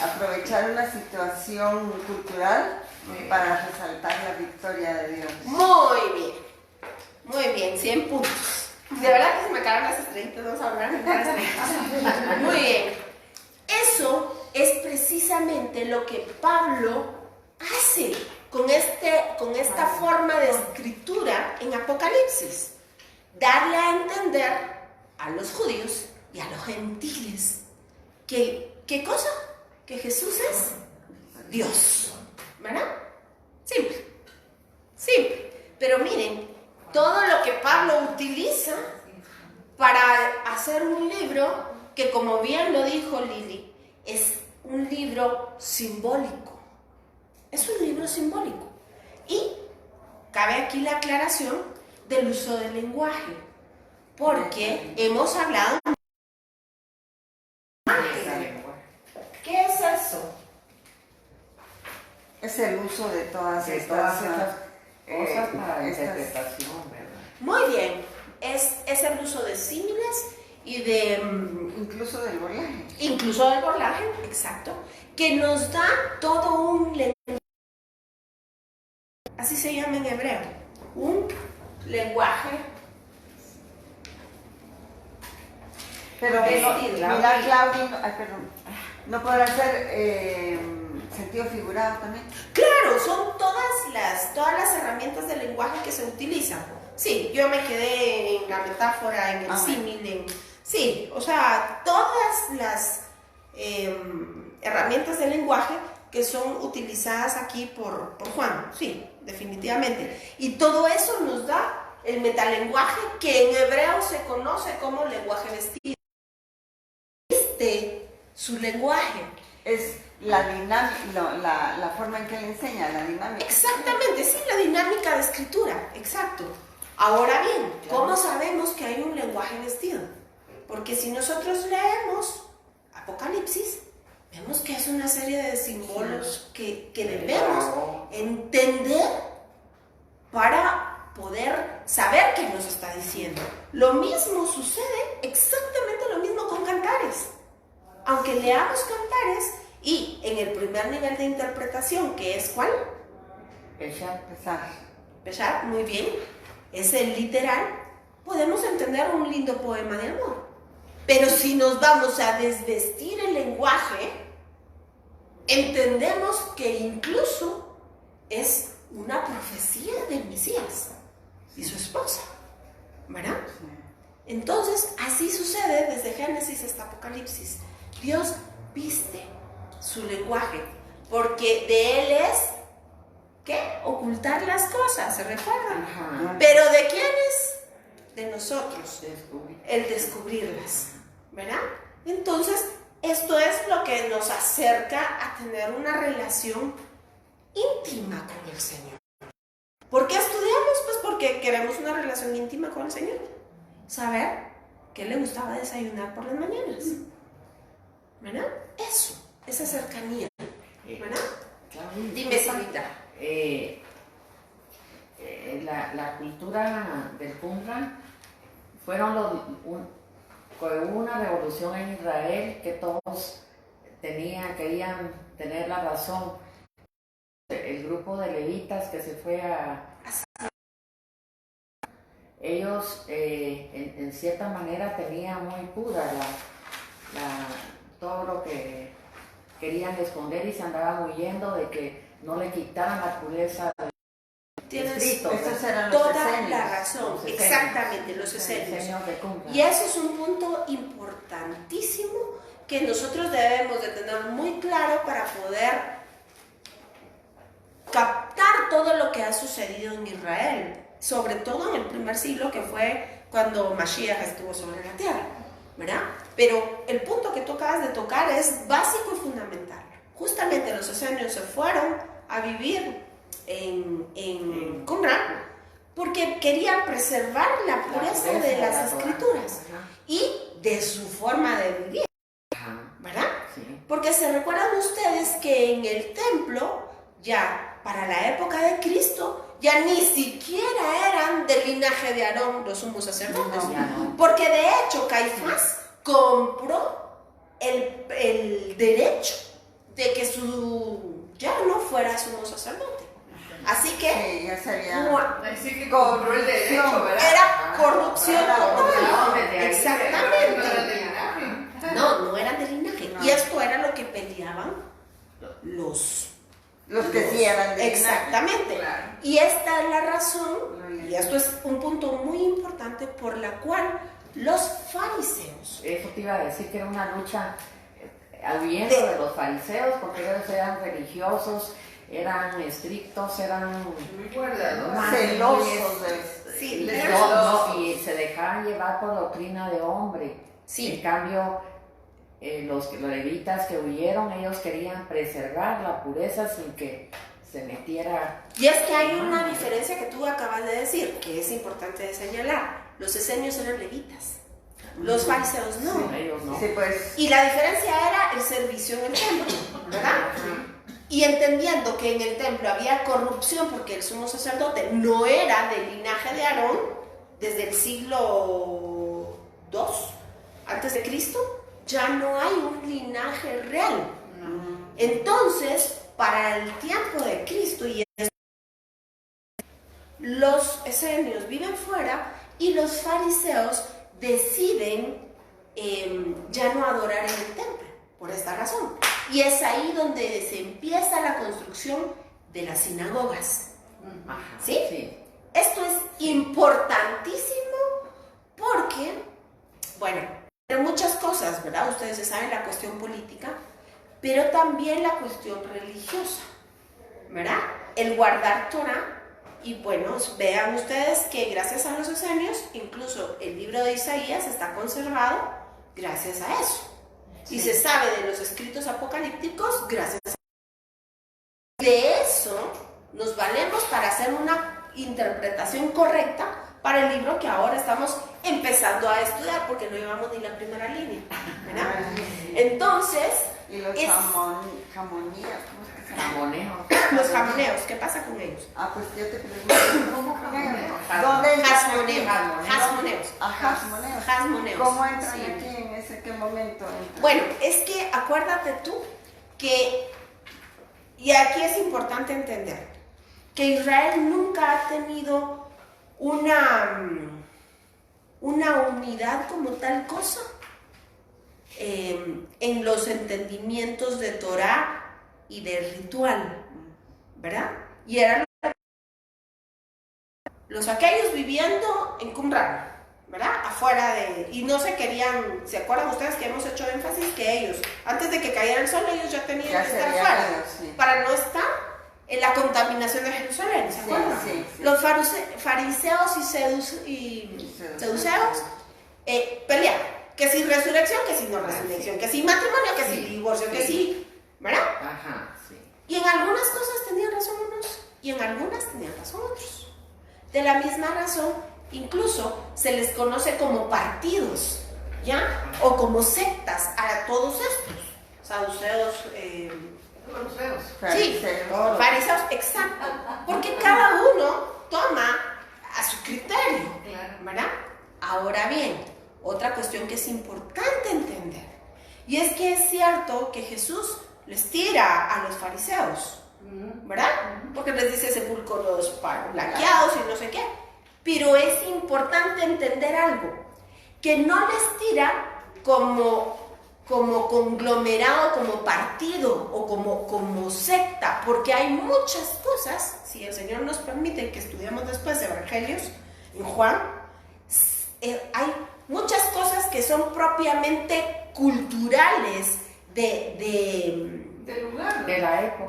Aprovechar una situación cultural para resaltar la victoria de Dios. Muy bien, 100 puntos. De verdad que se me caen las estrellitas, vamos a hablar de las estrellitas. Muy bien. Eso es precisamente lo que Pablo hace con esta forma de escritura en Apocalipsis. Darle a entender a los judíos y a los gentiles que, ¿qué cosa? Que Jesús es Dios, ¿verdad? Simple. Pero miren, todo lo que Pablo utiliza para hacer un libro que, como bien lo dijo Lili, es un libro simbólico. Es un libro simbólico. Y cabe aquí la aclaración del uso del lenguaje, porque hemos hablado. ¿Qué es eso? Es el uso de todas estas estas cosas para interpretación, ¿verdad? Muy bien, es el uso de símiles y de incluso del burlaje. Incluso del burlaje, exacto, que nos da todo un lenguaje, así se llama en hebreo, un lenguaje. Pero mira, Claudia, no podrá ser sentido figurado también. Claro, son todas las herramientas del lenguaje que se utilizan. Sí, yo me quedé en la metáfora, en el símil, sí, o sea, todas las herramientas del lenguaje que son utilizadas aquí por Juan, sí, definitivamente. Y todo eso nos da el metalenguaje que en hebreo se conoce como lenguaje vestido. Su lenguaje es la dinámica, la forma en que le enseña, la dinámica. Exactamente, sí, la dinámica de escritura, exacto. Ahora bien, ¿cómo sabemos que hay un lenguaje vestido? Porque si nosotros leemos Apocalipsis, vemos que es una serie de símbolos que debemos entender para poder saber qué nos está diciendo. Lo mismo sucede, exactamente lo mismo con Cantares. Aunque leamos Cantares y en el primer nivel de interpretación, que es ¿cuál? Pesar, muy bien, es el literal, podemos entender un lindo poema de amor. Pero si nos vamos a desvestir el lenguaje, entendemos que incluso es una profecía del Mesías y su esposa, ¿verdad? Entonces, así sucede desde Génesis hasta Apocalipsis. Dios viste su lenguaje, porque de Él es, ¿qué? Ocultar las cosas, ¿se recuerdan? Pero ¿de quién es? De nosotros, el descubrirlas, ¿verdad? Entonces, esto es lo que nos acerca a tener una relación íntima con el Señor. ¿Por qué estudiamos? Pues porque queremos una relación íntima con el Señor. Saber que le gustaba desayunar por las mañanas. ¿Verdad? Eso, esa cercanía. ¿Verdad? Dime, Sarita. La cultura del Qumran fue una revolución en Israel que todos querían tener la razón. El grupo de levitas que se fue ellos en cierta manera tenían muy pura todo lo que querían esconder y se andaban huyendo de que no le quitaran la pureza. Tienes Estos eran los toda esenios. la razón, exactamente, los esenios. De Qumran. Y eso es un punto importantísimo que nosotros debemos de tener muy claro para poder captar todo lo que ha sucedido en Israel, sobre todo en el primer siglo, que fue cuando Mashiach estuvo sobre la tierra, ¿verdad? Pero el punto que tú acabas de tocar es básico y fundamental. Justamente los esenios se fueron a vivir en Qumran porque querían preservar la pureza de las escrituras y de su forma de vivir, ¿verdad? Sí. Porque se recuerdan ustedes que en el templo, ya para la época de Cristo, ya ni siquiera eran del linaje de Aarón los sumos sacerdotes, porque de hecho Caifás compró el derecho de que su yerno fuera sumo sacerdote. Así que Sí, ya sabía. Así que compró el derecho, ¿verdad? era corrupción total. No Exactamente. No eran de linaje. Y esto era lo que peleaban los que sí eran de exactamente. Claro. Y esta es la razón, y esto es un punto muy importante por la cual los fariseos, Eso te iba a decir que era una lucha huyendo de los fariseos, porque ellos eran religiosos, eran estrictos, eran Muy guardados. celosos sí, y se dejaban llevar por doctrina de hombre. Sí. En cambio, los levitas que huyeron, ellos querían preservar la pureza sin que se metiera. Y es que hay una diferencia que tú acabas de decir, que es importante de señalar. Los esenios eran levitas, los fariseos no. Sí, ellos no. Sí, pues. Y la diferencia era el servicio en el templo, ¿verdad? Y entendiendo que en el templo había corrupción porque el sumo sacerdote no era del linaje de Aarón, desde el siglo II antes de Cristo, ya no hay un linaje real. Entonces, para el tiempo de Cristo los esenios viven fuera y los fariseos deciden ya no adorar en el templo, por esta razón. Y es ahí donde se empieza la construcción de las sinagogas. ¿Sí? Sí. Esto es importantísimo porque, bueno, hay muchas cosas, ¿verdad? Ustedes saben la cuestión política, pero también la cuestión religiosa, ¿verdad? El guardar Torah. Y bueno, vean ustedes que gracias a los esenios, incluso el libro de Isaías está conservado gracias a eso. Sí. Y se sabe de los escritos apocalípticos gracias a eso. De eso nos valemos para hacer una interpretación correcta para el libro que ahora estamos empezando a estudiar, porque no llevamos ni la primera línea, ¿verdad? Entonces... Y los jamonías, ¿cómo es que se llama? Jamoneos. Los jamoneos, ¿qué pasa con ellos? Ah, pues yo te pregunto, ¿cómo con ellos? ¿Dónde entran aquí? Hasmoneos. Hasmoneos. ¿Cómo entran Sí. aquí? ¿En ese qué momento entran? Bueno, es que acuérdate tú que, y aquí es importante entender, que Israel nunca ha tenido una unidad como tal cosa en los entendimientos de Torah y de ritual, ¿verdad? Y eran los aquellos viviendo en Qumran, ¿verdad? Afuera de... Y no se querían... ¿Se acuerdan ustedes que hemos hecho énfasis que ellos, antes de que cayera el sol, ellos ya tenían que estar afuera, sí, para no estar en la contaminación de Jerusalén, ¿se acuerdan? Sí, sí. Los fariseos y seduceos peleaban. Que si resurrección, que si no resurrección, que si matrimonio, que si divorcio, que si... ¿Verdad? Ajá, sí. Y en algunas cosas tenían razón unos y en algunas tenían razón otros. De la misma razón Incluso se les conoce como partidos, ¿ya? O como sectas a todos estos. Saduceos, Fariseos. sí, fariseos, exacto. Porque cada uno toma a su criterio, ¿verdad? Ahora bien, otra cuestión que es importante entender, y es que es cierto que Jesús les tira a los fariseos, ¿verdad? Porque les dice sepulcros blanqueados y no sé qué. Pero es importante entender algo, que no les tira como conglomerado, como partido o como secta, porque hay muchas cosas, si el Señor nos permite que estudiemos después Evangelios, en Juan, hay muchas cosas que son propiamente culturales del lugar, de la época.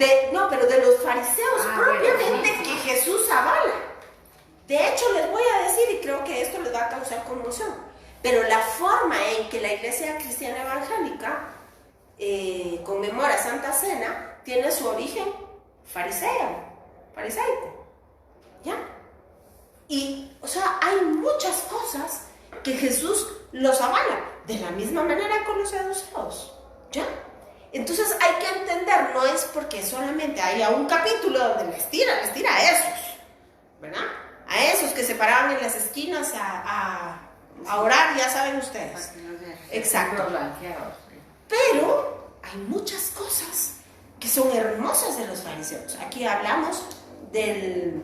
Pero de los fariseos propiamente que Jesús avala. De hecho, les voy a decir, y creo que esto les va a causar conmoción, pero la forma en que la Iglesia Cristiana Evangélica conmemora Santa Cena tiene su origen farisaico, ¿ya? Y, o sea, hay muchas cosas que Jesús los avala, de la misma manera con los saduceos, ¿ya? Entonces hay que entender, no es porque solamente haya un capítulo donde les tira a esos, ¿verdad? A esos que se paraban en las esquinas a orar, ya saben ustedes. Exacto. Pero hay muchas cosas que son hermosas de los fariseos. Aquí hablamos de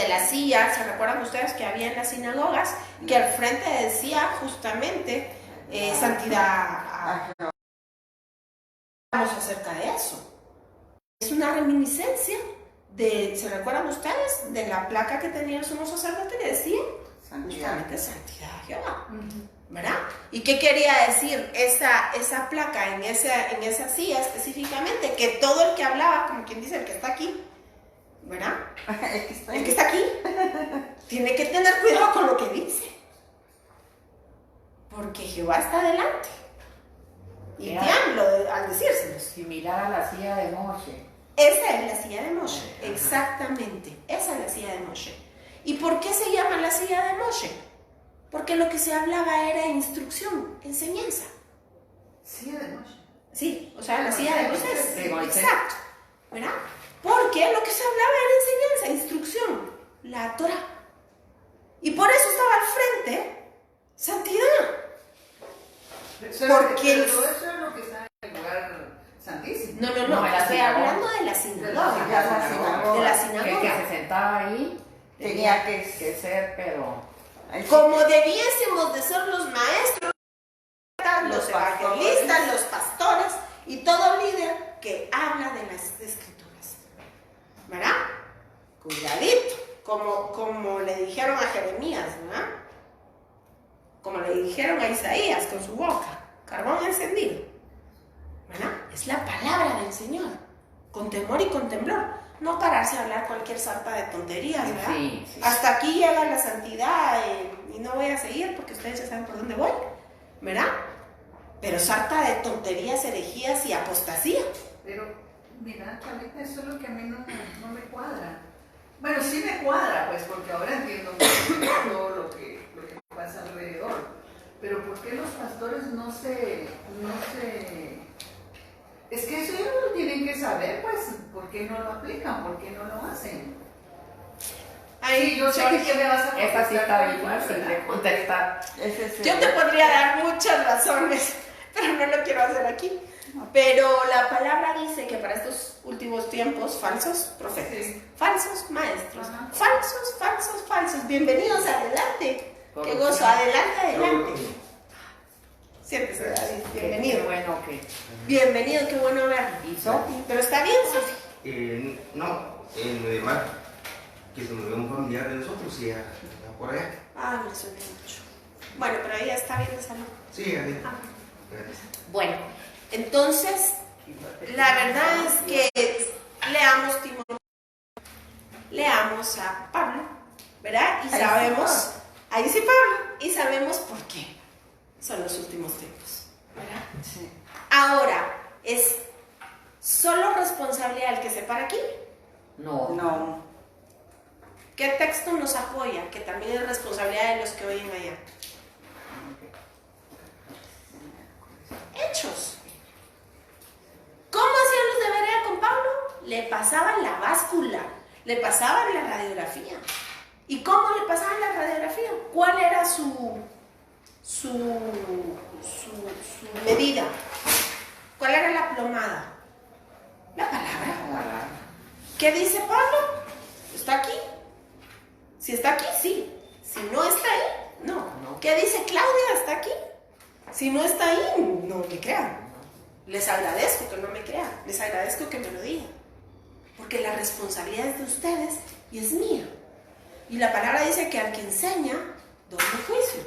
la silla, ¿se recuerdan ustedes que había en las sinagogas? Que al frente decía justamente santidad. Hablamos acerca de eso. Es una reminiscencia ¿se recuerdan ustedes? De la placa que tenía el sumo sacerdote que decía justamente santidad a Jehová, ¿verdad? ¿Y qué quería decir esa placa en esa silla específicamente? Que todo el que hablaba, como quien dice, el que está aquí, ¿verdad? El que está aquí tiene que tener cuidado con lo que dice, porque Jehová está delante y tiemblo al decírselo. Similar a la silla de Moshe. Esa es la silla de Moshe, exactamente, esa es la silla de Moshe. ¿Y por qué se llama la silla de Moshe? Porque lo que se hablaba era instrucción, enseñanza. ¿Silla de Moshe? Sí, o sea, la silla de Moisés, exacto, ¿verdad? Porque lo que se hablaba era enseñanza, instrucción, la Torah. Y por eso estaba al frente santidad. Porque todo eso es lo que está en el lugar santísimo. No, estoy hablando de la sinagoga. De la sinagoga. El que se sentaba ahí tenía que ser, pero... Como debiésemos de ser los maestros, los evangelistas, los pastores y todo líder que habla de las escrituras, ¿verdad? Cuidadito, como le dijeron a Jeremías, ¿verdad? Como le dijeron a Isaías con su boca, carbón encendido, ¿verdad? Es la palabra del Señor, con temor y con temblor. No pararse a hablar cualquier sarta de tonterías, ¿verdad? Sí. Hasta aquí llega la santidad y no voy a seguir porque ustedes ya saben por dónde voy, ¿verdad? Pero sarta de tonterías, herejías y apostasía. Pero, mira, Chavita, eso es lo que a mí no me cuadra. Bueno, sí me cuadra, pues, porque ahora entiendo todo lo que pasa alrededor. Pero ¿por qué los pastores no se... Es que eso ellos lo tienen que saber, pues, ¿por qué no lo aplican? ¿Por qué no lo hacen? Ay, sí, yo sé que me vas a contestar. Esa sí está difícil de contestar. Yo te podría dar muchas razones, pero no lo quiero hacer aquí. Pero la palabra dice que para estos últimos tiempos, falsos profetas, falsos maestros, falsos. Bienvenidos, adelante. Qué gozo, adelante. Siéntese, David, bienvenido. Qué bueno que... Bienvenido, qué bueno verlo. ¿Y Sofi? Pero está bien, Sofi. No, en mi hermano, que se nos ve un familiar de nosotros y ya por allá. Ah, me suena mucho. Bueno, pero ella está bien de salud. Sí, ahí. Gracias. Bueno, entonces, la verdad es que leamos Timoteo, leamos a Pablo, ¿verdad? Y sabemos, ahí sí Pablo, y sabemos por qué son los últimos tiempos, ¿verdad? Sí. Ahora, ¿es solo responsabilidad el que se para aquí? No. ¿Qué texto nos apoya? Que también es responsabilidad de los que oyen allá. Hechos. ¿Cómo hacían los de Berea con Pablo? Le pasaban la báscula, le pasaban la radiografía. ¿Y cómo le pasaban la radiografía? ¿Cuál era su medida? ¿Cuál era la plomada? La palabra. ¿Qué dice Pablo? ¿Está aquí? Si está aquí, sí. Si no está ahí, no. ¿Qué dice Claudia? ¿Está aquí? Si no está ahí, no me crean. Les agradezco que no me crean. Les agradezco que me lo digan. Porque la responsabilidad es de ustedes y es mía. Y la palabra dice que al que enseña, doble juicio.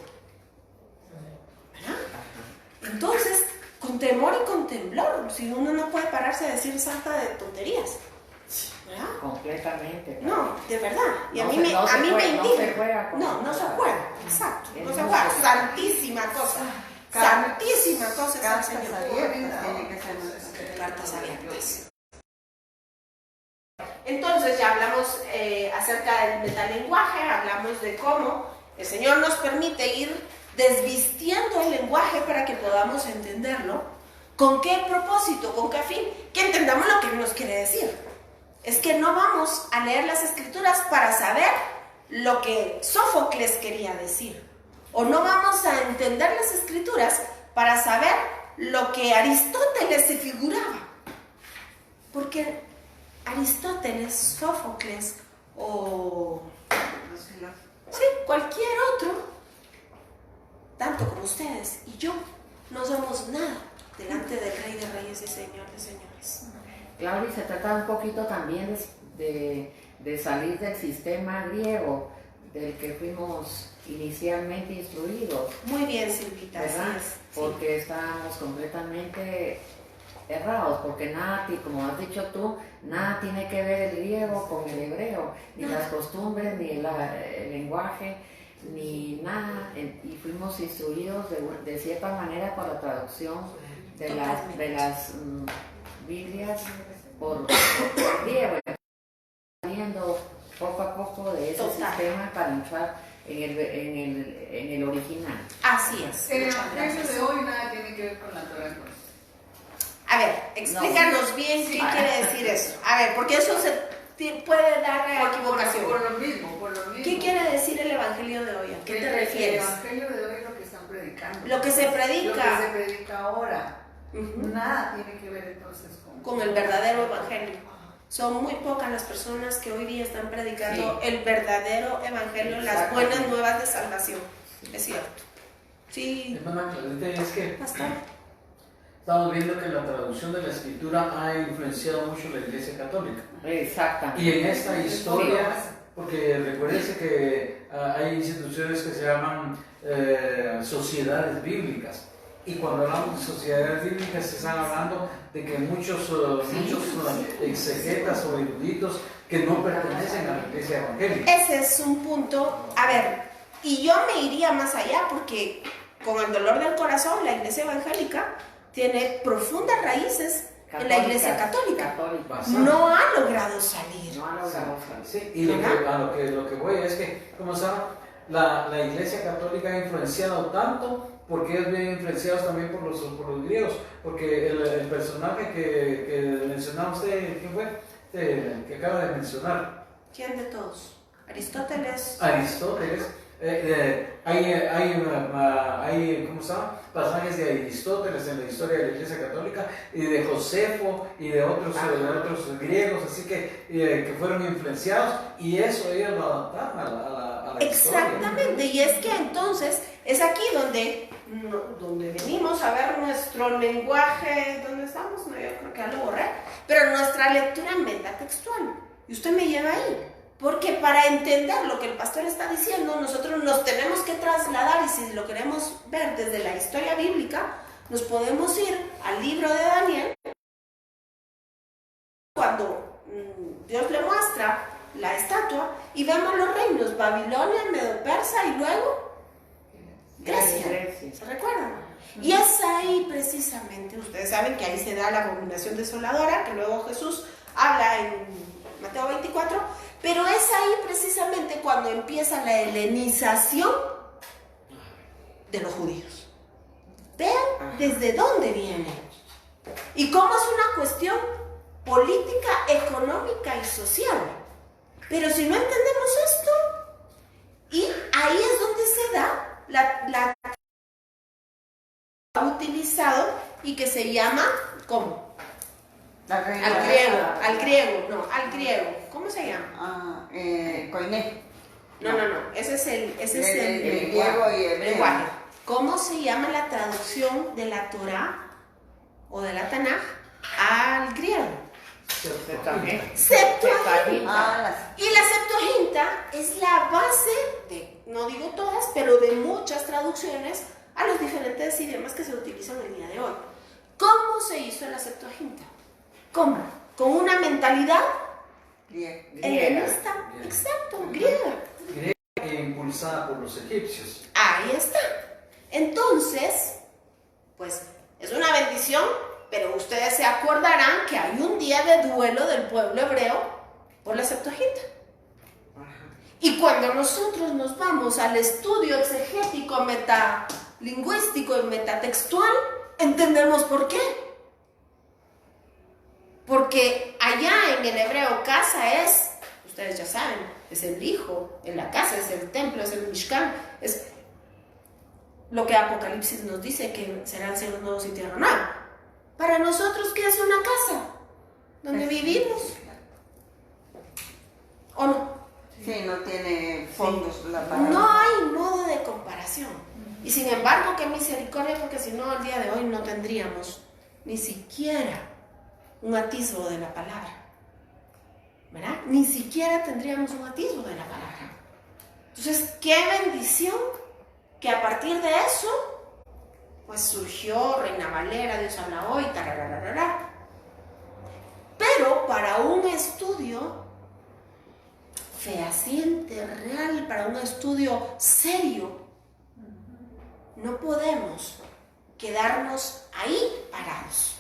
¿Verdad? Entonces, con temor y con temblor, si uno no puede pararse a decir santa de tonterías. ¿Verdad? Completamente. No, de verdad. Y No a mí se- me, no a se mí me juega, indigna. no se juega con No, no se nada. juega. Exacto. Es No se música. juega. Santísima cosa. Santísima cosa es el Cartas Señor. abiertas tiene que ser nuestra. Cartas abiertas. Entonces ya hablamos acerca del metalenguaje, hablamos de cómo el Señor nos permite ir desvistiendo el lenguaje para que podamos entenderlo. ¿Con qué propósito? ¿Con qué fin? Que entendamos lo que nos quiere decir. Es que no vamos a leer las Escrituras para saber lo que Sófocles quería decir. O no vamos a entender las Escrituras para saber lo que Aristóteles se figuraba. Porque Aristóteles, Sófocles o sí, cualquier otro, tanto como ustedes y yo, no somos nada delante del Rey de Reyes y Señor de Señores. Claudia, se trata un poquito también de salir del sistema griego del que fuimos inicialmente instruidos. Muy bien, Silvita, ¿verdad? así es. Porque estábamos completamente errados, porque nada, como has dicho tú, nada tiene que ver el griego con el hebreo, ni las costumbres, ni el lenguaje, ni nada, y fuimos instruidos de cierta manera por la traducción de las Biblias por griego, saliendo poco a poco de ese sistema para entrar en el original. Así es. El evangelio de hoy nada tiene que ver con la Torah. A ver, explícanos bien qué quiere decir eso. A ver, porque eso se puede dar a equivocación. Por lo mismo. ¿Qué quiere decir el evangelio de hoy? ¿A qué te refieres? El evangelio de hoy es lo que están predicando. Lo que se predica. Lo que se predica ahora. Nada tiene que ver entonces con el verdadero evangelio. Son muy pocas las personas que hoy día están predicando el verdadero evangelio, las buenas nuevas de salvación. Es cierto. Sí. Hermana Claudita, es que Pastor. estamos viendo que la traducción de la escritura ha influenciado mucho la Iglesia Católica. Exactamente. Y en esta historia, porque recuérdense que hay instituciones que se llaman sociedades bíblicas. Y cuando hablamos de sociedades bíblicas, se están hablando de que muchos exegetas o eruditos que no pertenecen a la iglesia evangélica. Ese es un punto. A ver, y yo me iría más allá porque con el dolor del corazón, la iglesia evangélica tiene profundas raíces en la iglesia católica. No ha logrado salir. Sí, y lo que voy es que, como saben, la iglesia católica ha influenciado tanto porque ellos vienen influenciados también por los griegos, porque el personaje que mencionaba usted, ¿quién fue? Que acaba de mencionar. ¿Quién de todos? Aristóteles. Hay ¿cómo se llama? Pasajes de Aristóteles en la historia de la Iglesia Católica y de Josefo y de otros griegos, así que fueron influenciados y eso ellos lo adaptaron a la Exactamente, historia. y es que entonces es aquí donde venimos a ver nuestro lenguaje. ¿Dónde estamos? No, yo creo que ya lo borré, pero nuestra lectura metatextual. Y usted me lleva ahí. Porque para entender lo que el pastor está diciendo, nosotros nos tenemos que trasladar, y si lo queremos ver desde la historia bíblica, nos podemos ir al libro de Daniel, cuando Dios le muestra la estatua y vemos los reinos, Babilonia, Medo-Persa y luego Grecia. ¿Se recuerdan? Y es ahí precisamente, ustedes saben que ahí se da la abominación desoladora, que luego Jesús habla en Mateo 24, Pero es ahí precisamente cuando empieza la helenización de los judíos. Vean desde dónde viene y cómo es una cuestión política, económica y social. Pero si no entendemos esto, y ahí es donde se da la utilizado y que se llama, ¿cómo? Al griego. ¿Cómo se llama? Koiné. No, ese es el griego y el lenguaje. ¿Cómo se llama la traducción de la Torá o de la Tanaj al griego? Septuaginta. Y la Septuaginta es la base de, no digo todas, pero de muchas traducciones a los diferentes idiomas que se utilizan el día de hoy. ¿Cómo se hizo la Septuaginta? ¿Cómo? Con una mentalidad helenista, exacto, griega. Griega impulsada por los egipcios. Ahí está. Entonces, pues es una bendición, pero ustedes se acordarán que hay un día de duelo del pueblo hebreo por la Septuaginta. Y cuando nosotros nos vamos al estudio exegético, metalingüístico y metatextual, entendemos por qué. Porque allá en el hebreo casa es, ustedes ya saben, es el hijo, en la casa es el templo, es el Mishkan, es lo que Apocalipsis nos dice que serán cielos nuevos y tierra nueva. Para nosotros, ¿qué es una casa? ¿Donde vivimos? ¿O no? Sí, no tiene fondos la palabra. No hay modo de comparación. Y sin embargo, qué misericordia, porque si no, al día de hoy no tendríamos ni siquiera un atisbo de la palabra. ¿Verdad? Ni siquiera tendríamos un atisbo de la palabra. Entonces, qué bendición que a partir de eso, pues surgió Reina Valera, Dios habla hoy, tarararara. Pero para un estudio fehaciente, real, para un estudio serio, no podemos quedarnos ahí parados.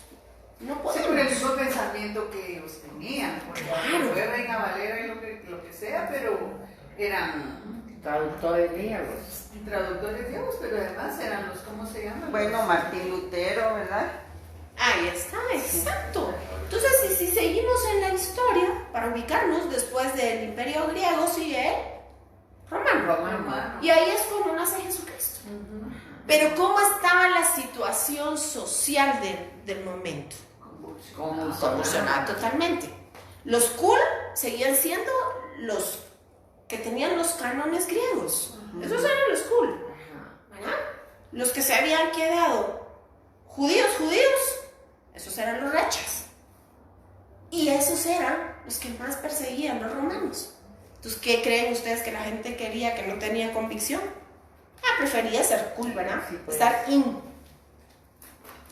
No podemos. Sí, por el mismo pensamiento que ellos tenían. Claro. Fue Reina Valera y lo que sea, pero eran traductores griegos. Traductores griegos, pero además eran los, ¿cómo se llaman? Bueno, Martín Lutero, ¿verdad? Ahí está, exacto. Entonces, si seguimos en la historia, para ubicarnos, después del Imperio griego sigue romano. Y ahí es cuando nace Jesucristo. Pero ¿cómo estaba la situación social del momento? Convulsionada totalmente. Los cool seguían siendo los que tenían los cánones griegos. Esos eran los cool. ¿Verdad? Los que se habían quedado judíos, esos eran los rechas. Y esos eran los que más perseguían los romanos. Entonces, ¿qué creen ustedes que la gente quería que no tenía convicción? Prefería ser cool, ¿verdad? Sí, pues. Estar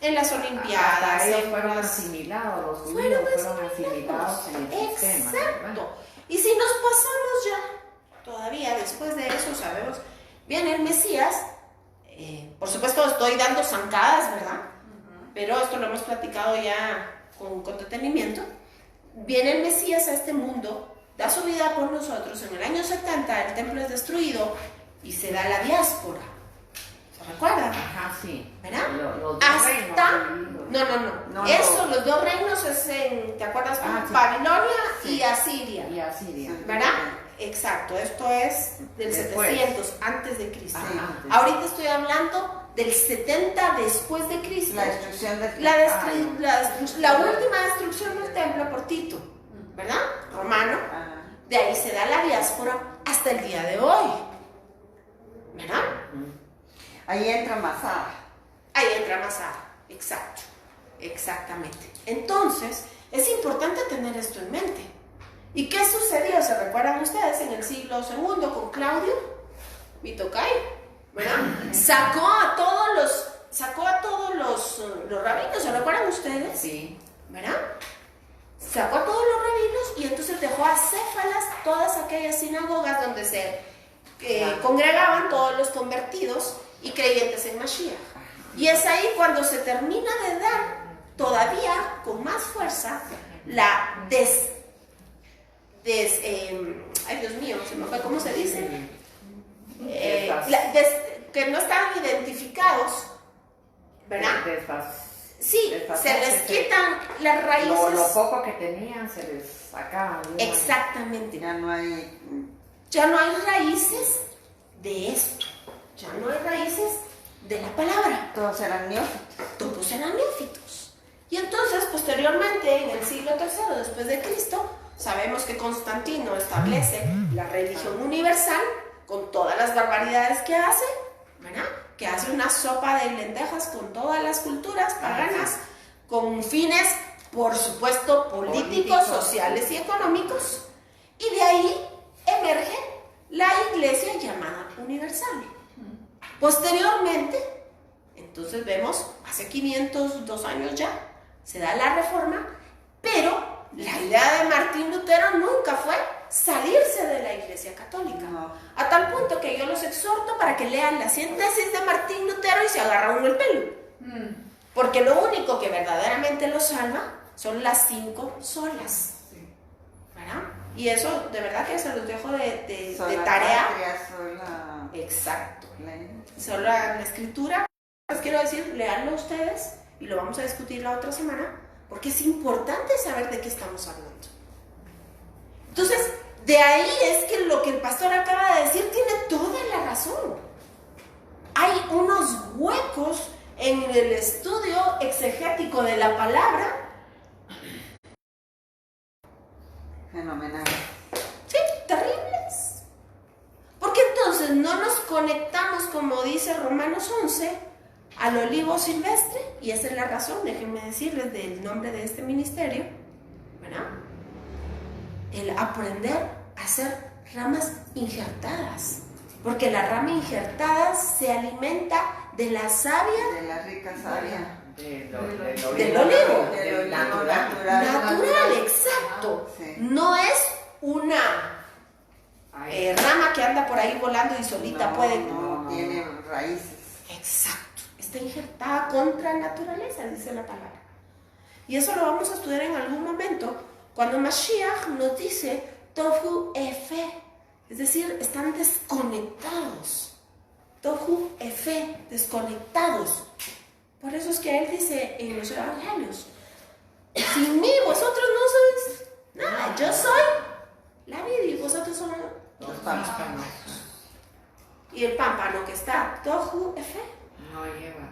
en las olimpiadas. Ellos fueron asimilados, los judíos fueron asimilados en el sistema. Exacto. Y si nos pasamos ya, todavía después de eso, sabemos, viene el Mesías. Por supuesto, estoy dando zancadas, ¿verdad? Pero esto lo hemos platicado ya con detenimiento. Viene el Mesías a este mundo, da su vida por nosotros. En el año 70 el templo es destruido y se da la diáspora. ¿Se recuerdan? Ajá, sí. ¿Verdad? Los dos hasta... reinos. No. Eso, los dos reinos es en, ¿te acuerdas? Sí. Babilonia y Asiria. ¿Verdad? Exacto, esto es del después. 700 antes de Cristo. Ahorita estoy hablando del 70 después de Cristo. La destrucción del la última destrucción del templo por Tito, ¿verdad? Romano. De ahí se da la diáspora hasta el día de hoy. ¿Verdad? Ahí entra Masada. Exacto. Exactamente. Entonces, es importante tener esto en mente. ¿Y qué sucedió? ¿Se recuerdan ustedes en el siglo II con Claudio? Vitocay, ¿verdad? Sacó a todos los rabinos, ¿se recuerdan ustedes? Sí. ¿Verdad? Sacó a todos los rabinos y entonces dejó acéfalas todas aquellas sinagogas donde se congregaban todos los convertidos y creyentes en Mashiach. Y es ahí cuando se termina de dar, todavía con más fuerza, la ay Dios mío, se me fue, ¿cómo se dice? Que no estaban identificados, ¿verdad? Sí, se les quitan las raíces. Lo poco que tenían se les sacaban. Exactamente. Ya no hay raíces de esto. Ya no hay raíces de la palabra. Todos eran neófitos. Y entonces, posteriormente, en el siglo III después de Cristo, sabemos que Constantino establece la religión universal con todas las barbaridades que hace, ¿verdad? Que hace una sopa de lentejas con todas las culturas paganas, con fines, por supuesto, políticos, sociales y económicos. Y de ahí emerge la iglesia llamada universal. Posteriormente, entonces vemos, hace 502 años ya, se da la reforma, pero la idea de Martín Lutero nunca fue salirse de la iglesia católica. No. A tal punto que yo los exhorto para que lean la síntesis de Martín Lutero y se agarra uno el pelo. Porque lo único que verdaderamente lo salva son las 5 solas. ¿Verdad? Y eso, de verdad que se los dejo de tarea. Sola. Exacto. Ley. Solo la escritura. Les quiero decir, leanlo ustedes y lo vamos a discutir la otra semana, porque es importante saber de qué estamos hablando. Entonces, de ahí es que lo que el pastor acaba de decir tiene toda la razón. Hay unos huecos en el estudio exegético de la palabra. Fenomenal. Sí, terribles. Porque entonces no nos conectamos, como dice Romanos 11, al olivo silvestre, y esa es la razón, déjenme decirles del nombre de este ministerio, ¿verdad? El aprender a hacer ramas injertadas, porque la rama injertada se alimenta de la savia, De la rica savia. del olivo, natural, exacto. Sí. No es una rama que anda por ahí volando y solita puede. No, tiene raíces. Exacto. Está injertada contra naturaleza, dice la palabra. Y eso lo vamos a estudiar en algún momento, cuando Mashiach nos dice Tohu Efe, es decir, están desconectados. Tohu Efe, desconectados. Por eso es que él dice en los evangelios: sin mí vosotros no sois nada, yo soy la vid y vosotros son los pámpanos. Y el pámpano que está Tohu Efe No lleva.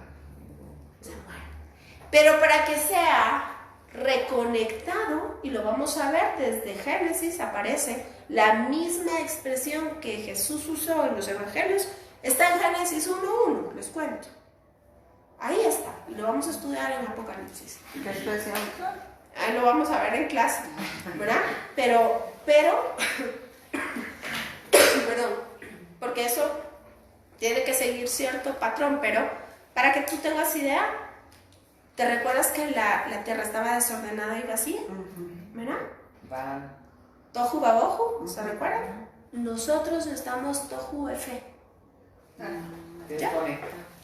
Pero para que sea reconectado, y lo vamos a ver desde Génesis, aparece la misma expresión que Jesús usó en los evangelios, está en Génesis 1:1, les cuento. Ahí está, y lo vamos a estudiar en Apocalipsis. ¿Qué expresión? Ahí lo vamos a ver en clase, ¿verdad? Pero, perdón, porque eso tiene que seguir cierto patrón, pero para que tú tengas idea, ¿te recuerdas que la tierra estaba desordenada y vacía? ¿Verdad? Tohu Babohu, ¿se recuerdan? Nosotros estamos Tohu Efe. ¿Ya?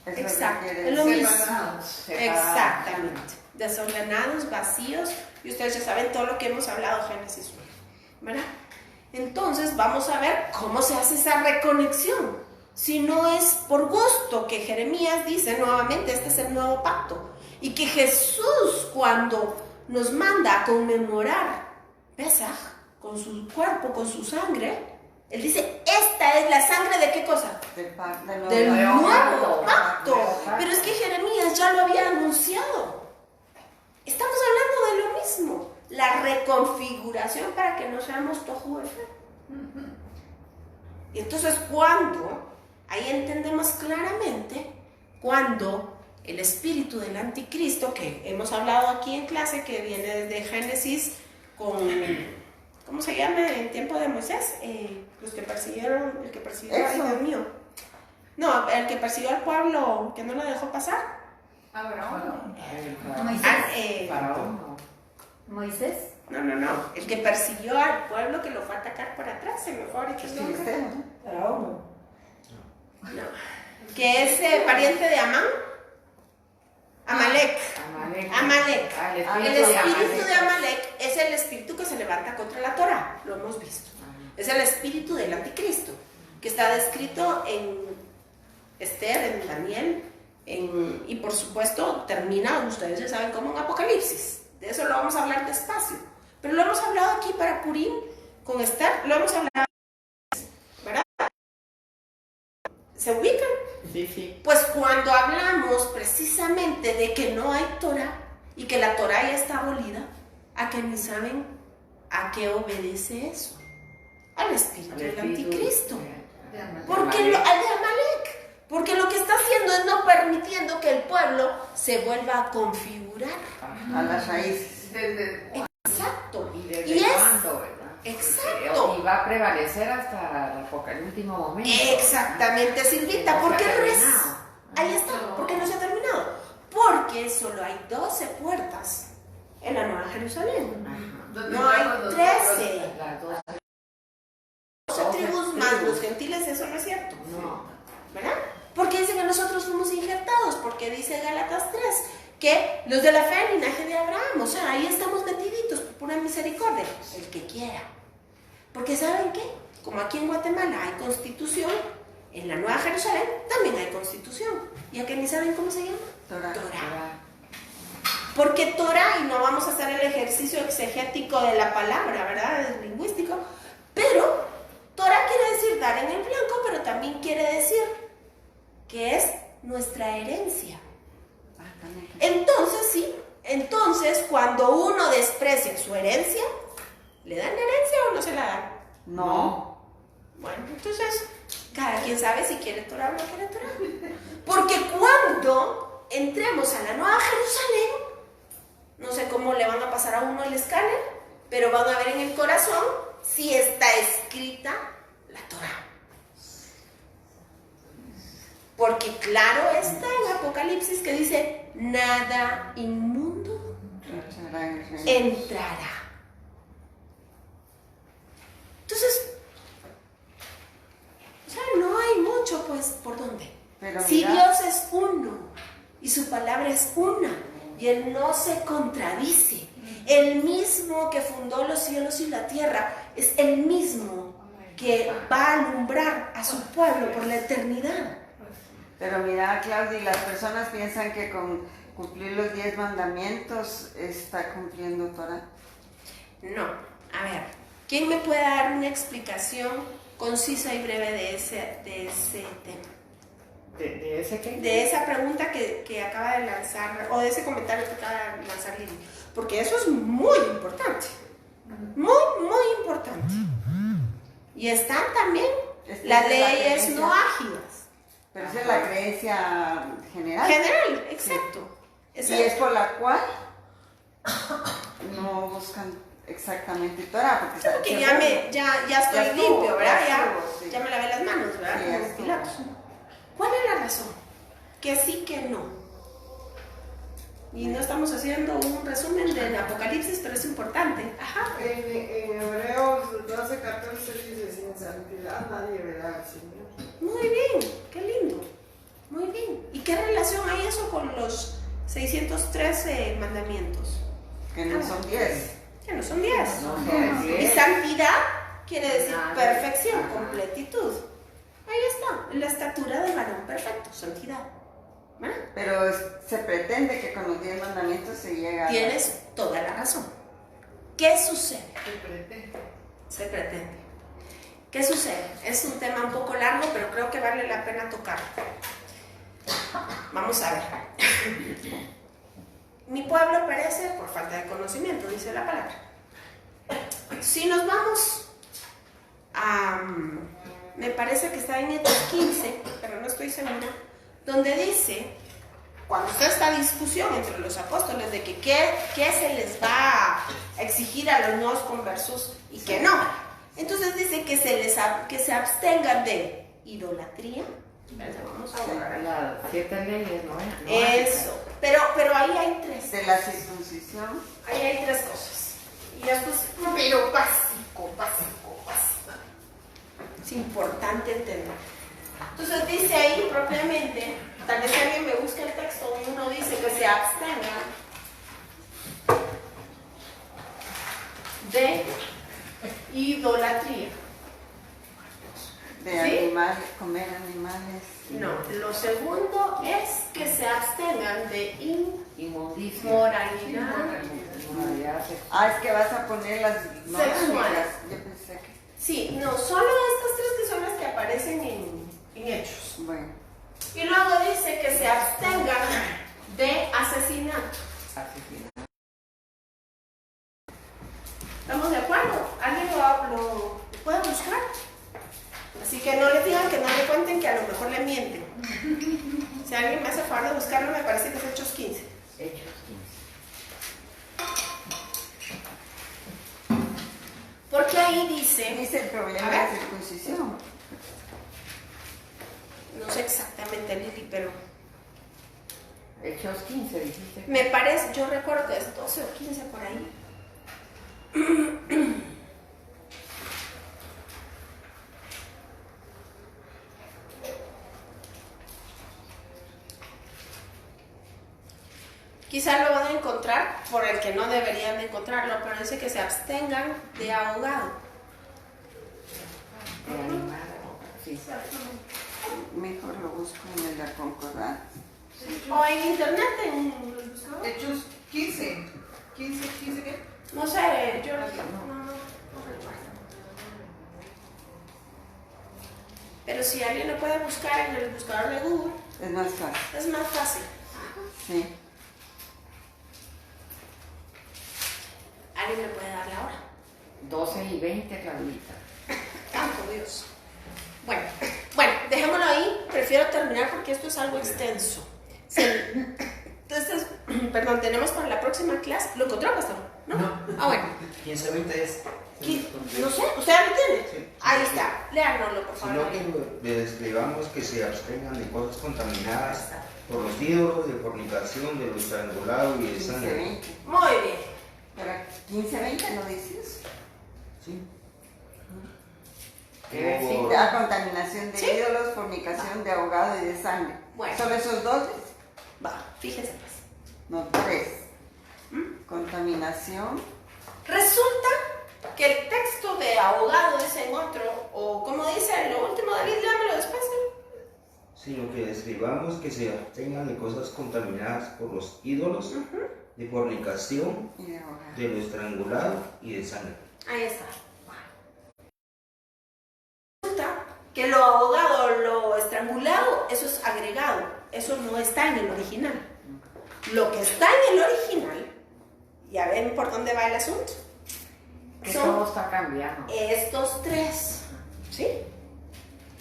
Exacto, es lo mismo. Exactamente. Desordenados, vacíos, y ustedes ya saben todo lo que hemos hablado Génesis 1, ¿verdad? Entonces vamos a ver cómo se hace esa reconexión. Si no es por gusto, que Jeremías dice nuevamente, este es el nuevo pacto, y que Jesús, cuando nos manda a conmemorar Pesaj, con su cuerpo, con su sangre, él dice, esta es la sangre de ¿qué cosa? Del nuevo pacto. Pero es que Jeremías ya lo había anunciado. Estamos hablando de lo mismo, la reconfiguración para que no seamos Tohu Efe. Y entonces ahí entendemos claramente cuando el espíritu del anticristo, que hemos hablado aquí en clase, que viene desde Génesis con, ¿cómo se llama? En tiempo de Moisés, el que persiguió, ay Dios mío. No, el que persiguió al pueblo, que no lo dejó pasar. Moisés. No. El que persiguió al pueblo que lo fue a atacar por atrás, se me fue ahorita el nombre. No. Que es pariente de Amán. Amalek. El espíritu de Amalek es el espíritu que se levanta contra la Torah, lo hemos visto. Es el espíritu del anticristo, que está descrito en Esther, en Daniel, y por supuesto termina, ustedes ya saben cómo, en Apocalipsis. De eso lo vamos a hablar despacio. Pero lo hemos hablado aquí para Purim, con Esther, lo hemos hablado, ¿verdad? ¿Se ubican? Sí, sí. Pues cuando hablamos precisamente de que no hay Torah y que la Torah ya está abolida, ¿a que ni saben a qué obedece eso? Al espíritu del anticristo. Porque al de Amalek. Porque lo que está haciendo es no permitiendo que el pueblo se vuelva a configurar. A las raíces. Exacto. ¿Y desde cuándo, verdad? Exacto. Y va a prevalecer hasta el último momento. Exactamente, Silvita. ¿Por qué ahí está? ¿Por qué no se ha terminado? Porque solo hay 12 puertas en la Nueva Jerusalén. No hay 13. Las 12 tribus más los gentiles, eso no es cierto. No. ¿Verdad? Porque dice que nosotros fuimos injertados, porque dice Gálatas 3 que los de la fe en linaje de Abraham, o sea, ahí estamos metiditos por pura misericordia, el que quiera. Porque ¿saben qué? Como aquí en Guatemala hay constitución, en la Nueva Jerusalén también hay constitución. ¿Y a que ni saben cómo se llama? Torah. Porque Torah, y no vamos a hacer el ejercicio exegético de la palabra, ¿verdad? Es lingüístico, pero Torah quiere decir dar en el blanco, pero también quiere decir que es nuestra herencia. Entonces, sí, cuando uno desprecia su herencia, ¿le dan la herencia o no se la dan? No. Bueno, entonces, cada quien sabe si quiere Torah o no quiere Torah. Porque cuando entremos a la Nueva Jerusalén, no sé cómo le van a pasar a uno el escáner, pero van a ver en el corazón si está escrita la Torah. Porque claro está en Apocalipsis que dice, nada inmundo entrará. Entonces, o sea, no hay mucho, pues, ¿por dónde? Pero si mira, Dios es uno y su palabra es una y Él no se contradice, el mismo que fundó los cielos y la tierra es el mismo que va a alumbrar a su pueblo por la eternidad. Pero mira, Claudia, las personas piensan que con cumplir los 10 mandamientos está cumpliendo Torah. No, a ver, ¿quién me puede dar una explicación concisa y breve de ese tema? ¿De ese qué? De esa pregunta que acaba de lanzar, o de ese comentario que acaba de lanzar Lili. Porque eso es muy importante. Muy, muy importante. Y están también las leyes no ágidas. Pero esa es la creencia general. General, exacto. Y es por la cual no buscan exactamente Torah. Porque ya estoy limpio, ¿verdad? Sí. Ya me lavé las manos, ¿verdad? Sí, Como Pilatos. ¿Cuál es la razón? Que sí, que no. Y no estamos haciendo un resumen del Apocalipsis, pero es importante. Ajá. En Hebreos 12:14 dice, sin santidad nadie verá al Señor. Muy bien, qué lindo. Muy bien. ¿Y qué relación hay eso con los 613 mandamientos? Que no son 10. Que no son 10. No son 10. Y santidad quiere decir perfección, Ajá. completitud. Ahí está, la estatura del varón perfecto, santidad. ¿Verdad? Pero se pretende que con los 10 mandamientos se llega a... Tienes toda la razón. ¿Qué sucede? Se pretende. Se pretende. ¿Qué sucede? Es un tema un poco largo, pero creo que vale la pena tocarlo. Vamos a ver. Mi pueblo perece por falta de conocimiento, dice la palabra. Si nos vamos a... me parece que está en Hechos 15, pero no estoy segura, donde dice, cuando está esta discusión entre los apóstoles de que qué se les va a exigir a los nuevos conversos y que no. Entonces dice que se abstengan de idolatría. Vamos a borrar Las 7 leyes, ¿no? eso. Pero ahí hay 3. De la circuncisión. Ahí hay 3 cosas. Y esto es pero básico. Es importante entender. Entonces dice ahí propiamente, tal vez alguien me busque el texto donde uno dice que se abstenga idolatría. De ¿Sí? animales, comer animales. No, lo segundo es que se abstengan de Inmundicia. inmoralidad. Inmoralidad Es que vas a poner las Sexuales. Yo pensé que. Sí, no, solo estas tres que son las que aparecen en Hechos. Bueno. Y luego dice que se abstengan de asesinato. asesinato. ¿Estamos de acuerdo? ¿Alguien lo puede buscar? Así que no le digan, que no le cuenten, que a lo mejor le mienten. Si alguien me hace favor de buscarlo, me parece que es Hechos 15. Hechos 15. Porque ahí dice... Dice el problema A de ver. la circuncisión. No sé exactamente, Lili, pero... Hechos 15, dijiste. Me parece, yo recuerdo que es 12 o 15 por ahí. Quizás lo van a encontrar por el que no deberían de encontrarlo, pero dice que se abstengan de ahogado. De animal. Sí. Mejor lo busco en la concordancia. O en internet, en los buscadores. Hechos 15. 15 ¿qué? No sé, yo no recuerdo. Pero si alguien lo puede buscar en el buscador de Google, Es más fácil. es más fácil. Sí. Alguien me puede dar la hora. 12 y 20, Claudita. Tanto Dios. Bueno, dejémoslo ahí. Prefiero terminar porque esto es algo extenso. Sí. Entonces, perdón, tenemos para la próxima clase. ¿Lo encontró, pastor? ¿No? Bueno. 15-20 es. No sé, ¿usted ya lo tiene? Sí. Ahí está. Léanoslo, por favor. Sino que les escribamos que se abstengan de cosas contaminadas por los ídolos, de fornicación, de lo estrangulado y de 15, sangre. 20. Muy bien. Pero 15, 20 no dices. Sí. ¿Qué versículo? La contaminación de ¿Sí? ídolos, fornicación de ahogado y de sangre. Bueno. ¿Solo esos dos? Va, fíjense pues. No, 3. Contaminación. Resulta que el texto de ahogado es en otro, o como dice lo último, David, léamelo después. Sino que les escribamos que se abstengan de cosas contaminadas por los ídolos, de fornicación, Y de ahogado. de lo estrangulado y de sangre. Ahí está. Resulta que lo ahogado, lo estrangulado, eso es agregado, eso no está en el original. Lo que está en el original, ya ven por dónde va el asunto, Que son todo está cambiando. estos tres, ¿sí?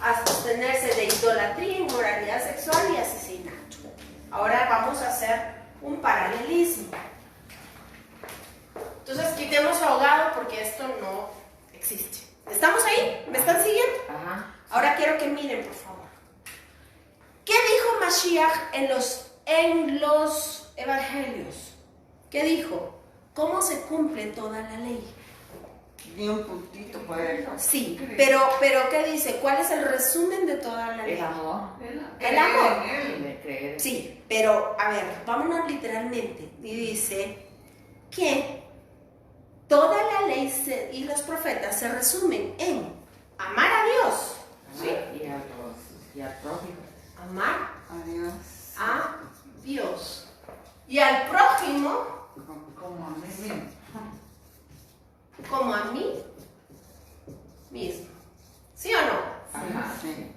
Abstenerse de idolatría, inmoralidad sexual y asesinato. Ahora vamos a hacer un paralelismo. Entonces quitemos ahogado porque esto no existe. ¿Estamos ahí? ¿Me están siguiendo? Ajá. Ahora quiero que miren, por favor. ¿Qué dijo Mashiach en los evangelios? ¿Qué dijo? ¿Cómo se cumple toda la ley? Ni un puntito puede. Sí, pero ¿qué dice? ¿Cuál es el resumen de toda la ley? El amor. El amor. De creer. Sí, pero a ver, vámonos literalmente. Y dice que toda la ley y los profetas se resumen en amar a Dios. ¿Sí? Y al prójimo. Amar Adiós. a Dios. Y al prójimo Como a mí mismo. como a mí mismo. ¿Sí o no? Ajá. Sí.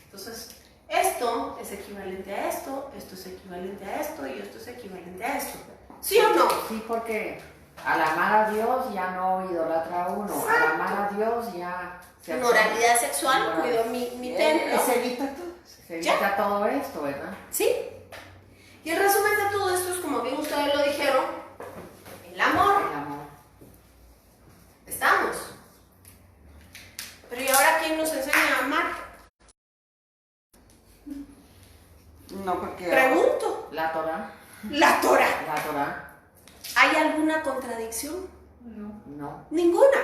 Entonces, esto es equivalente a esto es equivalente a esto y esto es equivalente a esto. ¿Sí o no? Sí, porque al amar a Dios ya no idolatra a uno. Exacto. Al amar a Dios ya se Moralidad sexual, cuido mi templo. Se evita todo. Se evita todo esto, ¿verdad? ¿Sí? Y el resumen de todo esto es, como bien ustedes lo dijeron, el amor. El amor. Estamos. Pero ¿y ahora quién nos enseña a amar? No, porque. Pregunto. La Torah. La Torah. La Torah. ¿Hay alguna contradicción? No. Ninguna.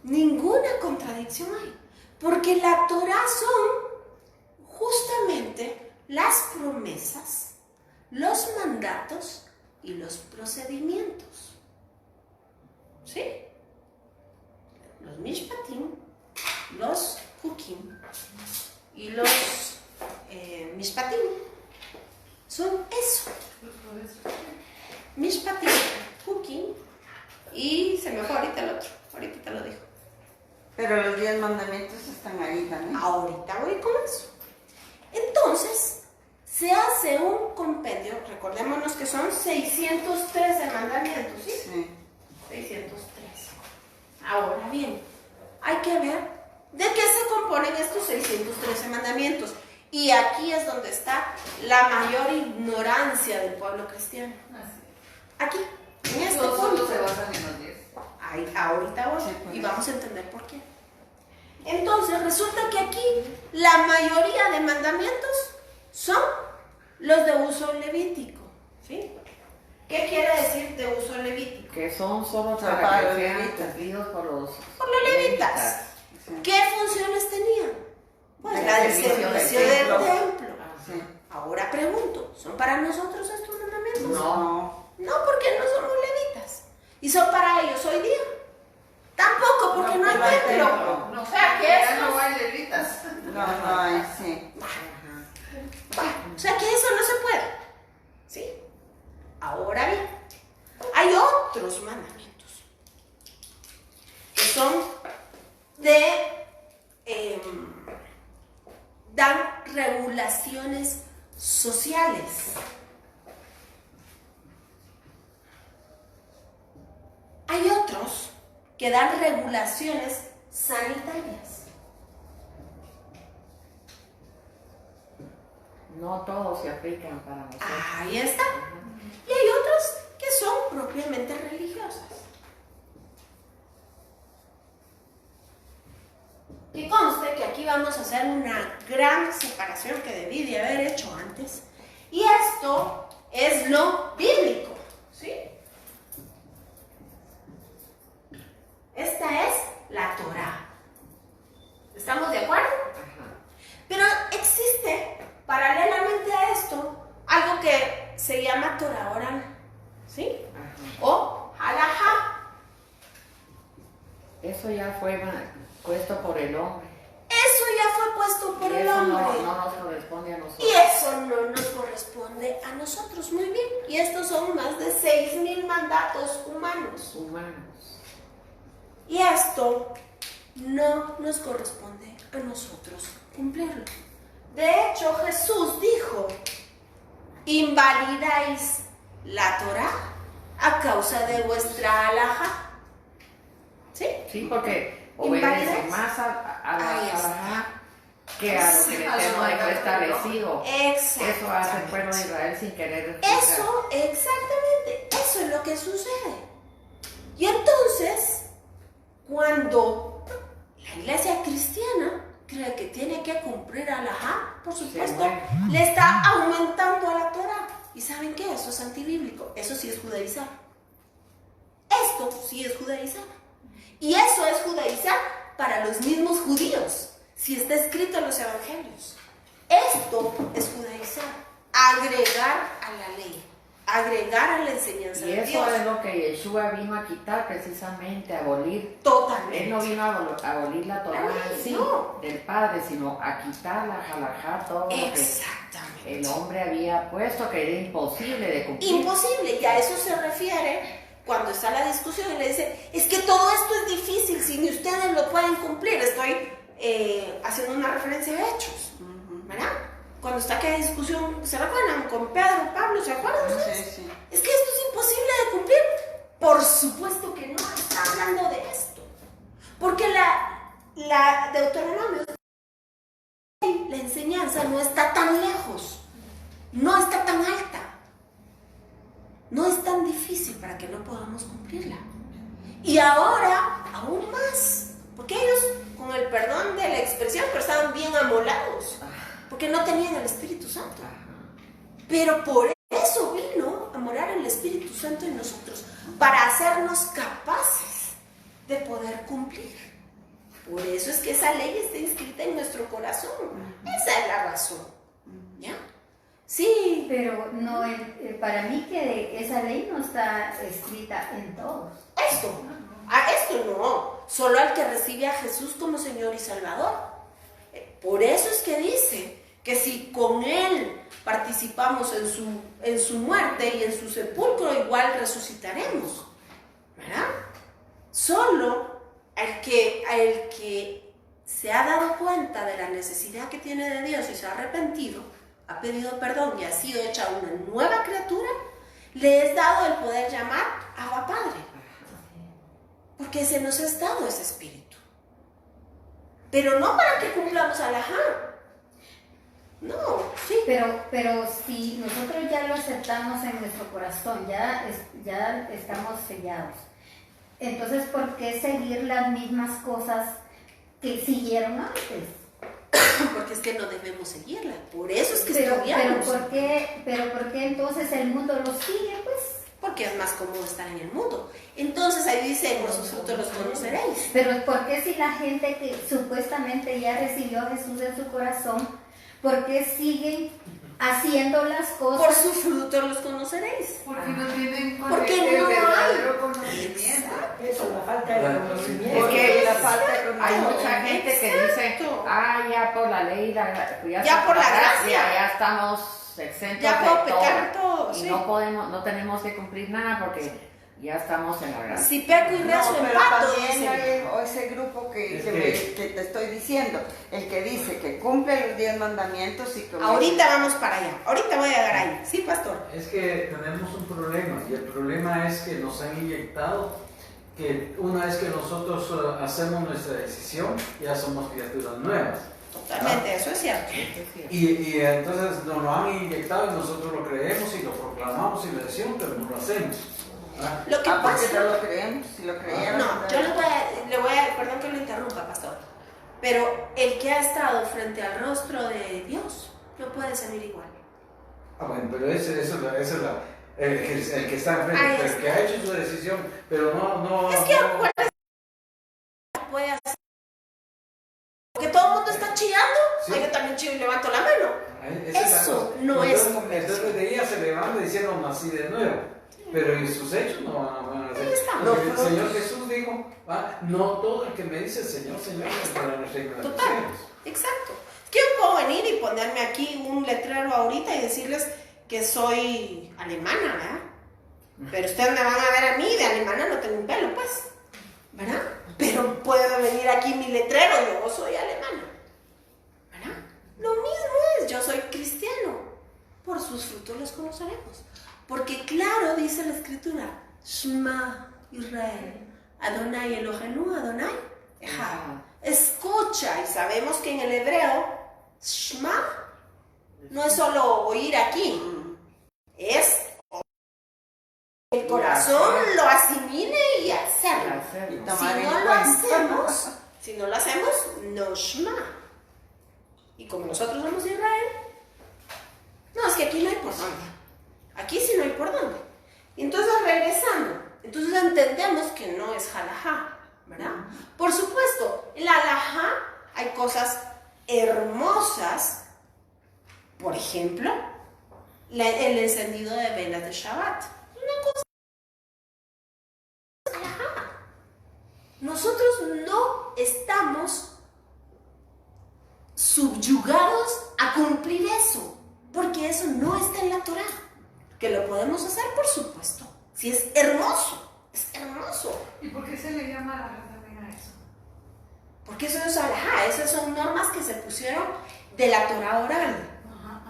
Ninguna contradicción hay. Porque la Torah son justamente las promesas, los mandatos y los procedimientos. ¿Sí? los mishpatim, los hukim y los mishpatim. Son eso. Mishpatim, hukim y se me fue ahorita el otro. Ahorita te lo digo. Pero los 10 mandamientos están ahí también. Ahorita voy con eso. Entonces, se hace un compendio, recordémonos que son 613 mandamientos, ¿sí? Sí. 613. Ahora bien, hay que ver de qué se componen estos 613 mandamientos. Y aquí es donde está la mayor ignorancia del pueblo cristiano. Aquí, en este Todos solo punto. se basan en los 10. Ahorita voy, Sí, pues. y vamos a entender por qué. Entonces, resulta que aquí la mayoría de mandamientos son los de uso levítico, ¿sí? ¿Qué quiere decir de uso levítico? Que son solo Para para los que sean levitas. cumplidos por los levitas. Sí. ¿Qué funciones tenían? Pues El la del servicio del servicio del templo. templo. Sí. Ahora pregunto, ¿son para nosotros estos mandamientos? No. No, porque no somos levitas. ¿Y son para ellos hoy día? Tampoco, porque no hay templo. No, O sea, que ya eso no hay levitas. No, no hay, sí. O sea que eso no se puede. ¿Sí? Ahora bien, hay otros mandamientos que son dan regulaciones sociales. Hay otros que dan regulaciones sanitarias. No todos se aplican para nosotros. Ahí está. Y hay otras que son propiamente religiosas. Y conste que aquí vamos a hacer una gran separación que debí de haber hecho antes. Y esto es lo bíblico, ¿sí? Esta es la Torá. ¿Estamos de acuerdo? Pero existe, paralelamente a esto, algo que se llama Torá oral, ¿sí? O halajá. Eso ya fue puesto por el hombre. Eso ya fue puesto por Y el eso hombre. no nos corresponde a nosotros. Y eso no nos corresponde a nosotros. Muy bien. Y estos son más de 6,000 mandatos humanos. Y esto no nos corresponde a nosotros cumplirlo. De hecho, Jesús dijo, invalidáis la Torá a causa de vuestra halajá. ¿Sí? Sí, porque obedecen más a la halajá que a lo que el Eterno dejó establecido. Eso hace el pueblo de Israel sin querer. Eso, exactamente, eso es lo que sucede. Y entonces, cuando la iglesia cristiana cree que tiene que cumplir halajá, por supuesto, le está aumentando a la Torá. ¿Y saben qué? Eso es antibíblico. Eso sí es judaizar. Esto sí es judaizar. Y eso es judaizar para los mismos judíos, si está escrito en los evangelios. Esto es judaizar. Agregar a la ley. Agregar a la enseñanza y de eso Dios. es lo que Yeshua vino a quitar, precisamente, a abolir. Totalmente. Él no vino a abolir la Torá en sí, del Padre, sino a quitar la halajá, todo lo que el hombre había puesto, que era imposible de cumplir. Imposible, y a eso se refiere cuando está la discusión y le dice, es que todo esto es difícil, si ni ustedes lo pueden cumplir. Estoy haciendo una referencia a Hechos, ¿verdad? Cuando está aquella discusión, ¿se recuerdan? Con Pedro, Pablo, ¿se acuerdan ustedes? Sí, sí. Es que esto es imposible de cumplir. Por supuesto que no está hablando de esto. Porque la Deuteronomio, la enseñanza no está tan lejos, no está tan alta, no es tan difícil para que no podamos cumplirla. Y ahora, aún más, porque ellos, con el perdón de la expresión, pero estaban bien amolados, porque no tenían el Espíritu Santo. Pero por eso vino a morar el Espíritu Santo en nosotros, para hacernos capaces de poder cumplir. Por eso es que esa ley está inscrita en nuestro corazón. Esa es la razón. ¿Ya? Sí. Pero no, para mí que esa ley no está escrita en todos. Esto no. solo al que recibe a Jesús como Señor y Salvador. Por eso es que dice que si con Él participamos en su muerte y en su sepulcro, igual resucitaremos, ¿verdad? Solo al que se ha dado cuenta de la necesidad que tiene de Dios y se ha arrepentido, ha pedido perdón y ha sido hecha una nueva criatura, le es dado el poder llamar Abba Padre. Porque se nos ha dado ese espíritu. Pero no para que cumplamos alajá. No, sí. Pero si nosotros ya lo aceptamos en nuestro corazón, ya estamos sellados. Entonces, ¿por qué seguir las mismas cosas que siguieron antes? Porque es que no debemos seguirla. Por eso es que estudiamos. Pero ¿por qué entonces el mundo lo sigue, pues? Porque es más cómodo estar en el mundo. Entonces ahí dice, por sus frutos los conoceréis. Pero ¿por qué si la gente que supuestamente ya recibió a Jesús en su corazón, por qué siguen haciendo las cosas? Por sus frutos los conoceréis. Porque no tienen verdadero conocimiento. Eso, la falta de conocimiento. Porque la falta de conocimiento. hay mucha gente que dice, ya por la ley, ya por la gracia, ya estamos exentos ya puedo de pecar todo, y sí. no tenemos que cumplir nada porque ya estamos en la gracia. Si peco y rezo, pero empato, también dice. hay ese grupo que te estoy diciendo, el que dice que cumple los 10 mandamientos y que... Ahorita vamos para allá, ahorita voy a llegar ahí. Sí, pastor. Es que tenemos un problema, y el problema es que nos han inyectado que una vez que nosotros hacemos nuestra decisión, ya somos criaturas nuevas. Totalmente, eso es cierto. Y entonces nos lo han inyectado y nosotros lo creemos y lo proclamamos y lo decimos, pero no lo hacemos. Lo que porque pasa... no lo creemos, si lo creemos... No, yo le voy a, perdón que lo interrumpa, pastor, pero el que ha estado frente al rostro de Dios no puede salir igual. Bueno, pero eso es el que está enfrente, el que ha hecho su decisión, pero no... Es que acuérdate, puede hacer... Porque todo el mundo está chillando, Sí. yo también chillo y levanto la mano. Eso no es conversión. Entonces de ella se levanta diciendo nací de nuevo, pero en sus hechos no van a ser. Porque el Señor Jesús dijo, no todo el que me dice Señor, Señor, para el reino de los Total, cielos. exacto. Que yo puedo venir y ponerme aquí un letrero ahorita y decirles que soy alemana, ¿verdad? Pero ustedes me van a ver a mí, de alemana no tengo un pelo, pues, ¿verdad? Pero puedo venir aquí mi letrero, yo soy alemana, ¿verdad? Lo mismo es, yo soy cristiano, por sus frutos los conoceremos. Porque claro, dice la escritura, Shema Israel, Adonai Elohenu, Adonai Echad. Escucha, y sabemos que en el hebreo, Shema no es solo oír aquí, es el corazón lo asimile y hacerlo. Si no lo hacemos, no Shema. Y como nosotros somos Israel, no, es que aquí no hay por dónde. Aquí sí no hay por dónde. Y entonces regresando, entonces entendemos que no es halajá, ¿verdad? Por supuesto, en la halajá hay cosas hermosas, por ejemplo, el encendido de velas de Shabbat. Una cosa halajá. Nosotros no estamos subyugados a cumplir eso, porque eso no está en la Torá. Que lo podemos hacer, por supuesto. Si es hermoso, es hermoso. ¿Y por qué se le llama halajá también a eso? Porque eso es halajá, esas son normas que se pusieron de la Torá oral,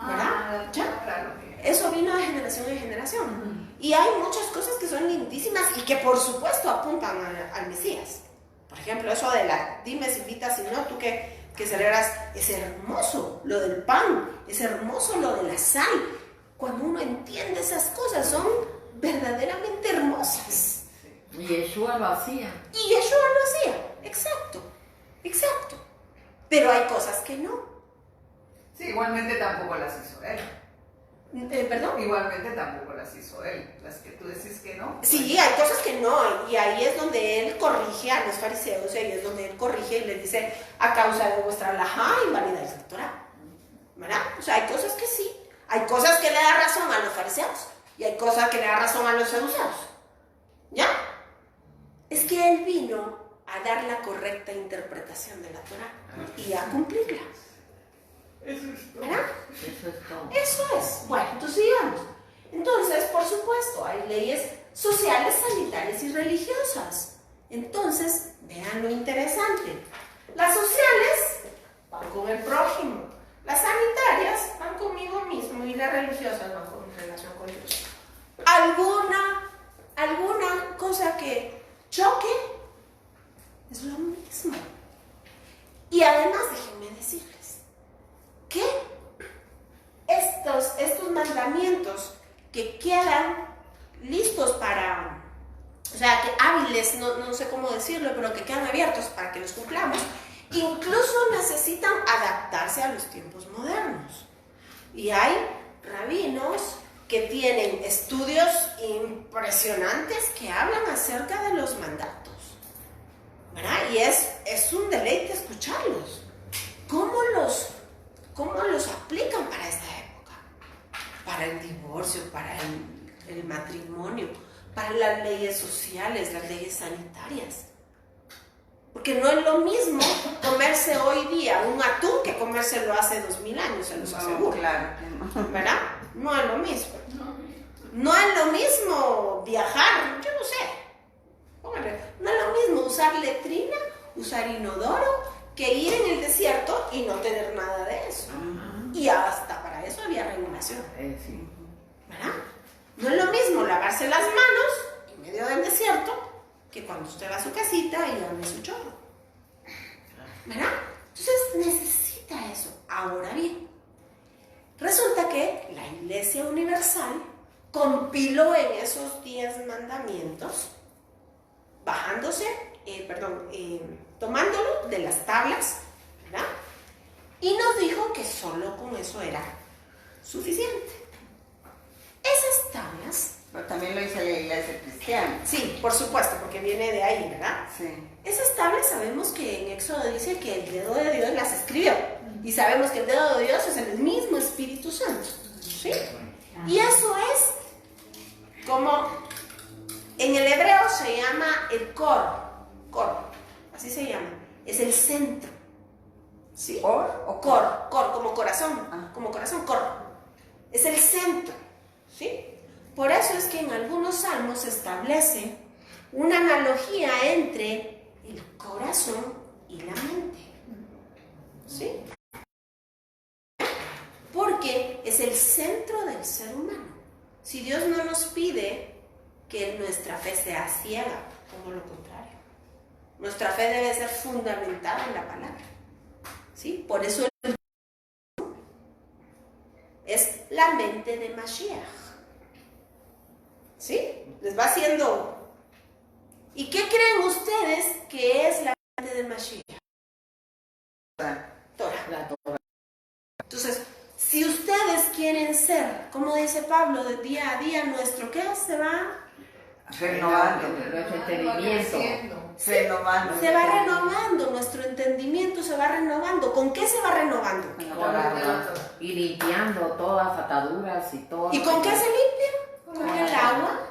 ¿verdad? ¿Ya? Claro. Eso vino de generación en generación. Y hay muchas cosas que son lindísimas y que por supuesto apuntan al Mesías. Por ejemplo, eso de la dime si invitas, si no, tú que celebras, es hermoso lo del pan, es hermoso lo de la sal. Cuando uno entiende esas cosas, son verdaderamente hermosas. Y Yeshua lo hacía. Y Yeshua lo hacía, exacto, exacto. Pero hay cosas que no. Sí, igualmente tampoco las hizo él. ¿Perdón? Igualmente tampoco las hizo él. Las que tú decís que no. Sí, hay cosas que no. Y ahí es donde él corrige a los fariseos. Y ahí es donde él corrige y les dice, a causa de vuestra halajá, invalidáis la Torá. ¿Verdad? O sea, hay cosas que sí. Hay cosas que le da razón a los fariseos y hay cosas que le da razón a los saduceos. ¿Ya? Es que él vino a a dar la correcta interpretación de la Torah y a cumplirla. ¿Verdad? Eso es todo. Eso es. Bueno, entonces sigamos. Entonces, por supuesto, hay leyes sociales, sanitarias y religiosas. Entonces, vean lo interesante. Las sociales van con el prójimo. Las sanitarias van conmigo mismo y las religiosas van con relación con Dios. Alguna cosa que choque es lo mismo. Y además, déjenme decirles que estos mandamientos que quedan listos para, o sea, que hábiles, no sé cómo decirlo, pero que quedan abiertos para que los cumplamos, incluso necesitan adaptarse a los tiempos modernos. Y hay rabinos que tienen estudios impresionantes que hablan acerca de los mandatos, ¿verdad? Y es un deleite escucharlos. ¿Cómo los aplican para esta época? Para el divorcio, para el matrimonio, para las leyes sociales, las leyes sanitarias. Porque no es lo mismo comerse hoy día un atún que comérselo hace 2000 años, se los aseguro. Claro que no. ¿Verdad? No es lo mismo. No es lo mismo viajar, yo no sé. No es lo mismo usar letrina, usar inodoro, que ir en el desierto y no tener nada de eso. Y hasta para eso había regulación. Sí. ¿Verdad? No es lo mismo lavarse las manos en medio del desierto que cuando usted va a su casita y abre su chorro. ¿Verdad? Entonces necesita eso. Ahora bien, resulta que la Iglesia Universal compiló en esos 10 mandamientos, tomándolo de las tablas, ¿verdad? Y nos dijo que solo con eso era suficiente. Esas tablas... Pero también lo dice la Iglesia cristiana. Sí, por supuesto, porque viene de ahí, ¿verdad? Sí. Esas tablas sabemos que en Éxodo dice que el dedo de Dios las escribió. Y sabemos que el dedo de Dios es el mismo Espíritu Santo. ¿Sí? Y eso es como en el hebreo se llama el cor, así se llama. Es el centro. ¿Sí? ¿Cor o cor, como corazón, como corazón, cor. Es el centro. ¿Sí? Por eso es que en algunos salmos se establece una analogía entre el corazón y la mente. ¿Sí? Porque es el centro del ser humano. Si Dios no nos pide que nuestra fe sea ciega, todo lo contrario. Nuestra fe debe ser fundamentada en la palabra. ¿Sí? Por eso es la mente de Mashiach. ¿Sí? Les va haciendo... ¿Y qué creen ustedes que es la mente de Mashiach? Torah. Entonces, si ustedes quieren ser, como dice Pablo, de día a día, nuestro ¿qué? Se va renovando. Nuestro entendimiento. Se va renovando, nuestro entendimiento se va renovando. ¿Con qué se va renovando? Y limpiando todas las ataduras y todo. ¿Y con qué se limpia? Con el agua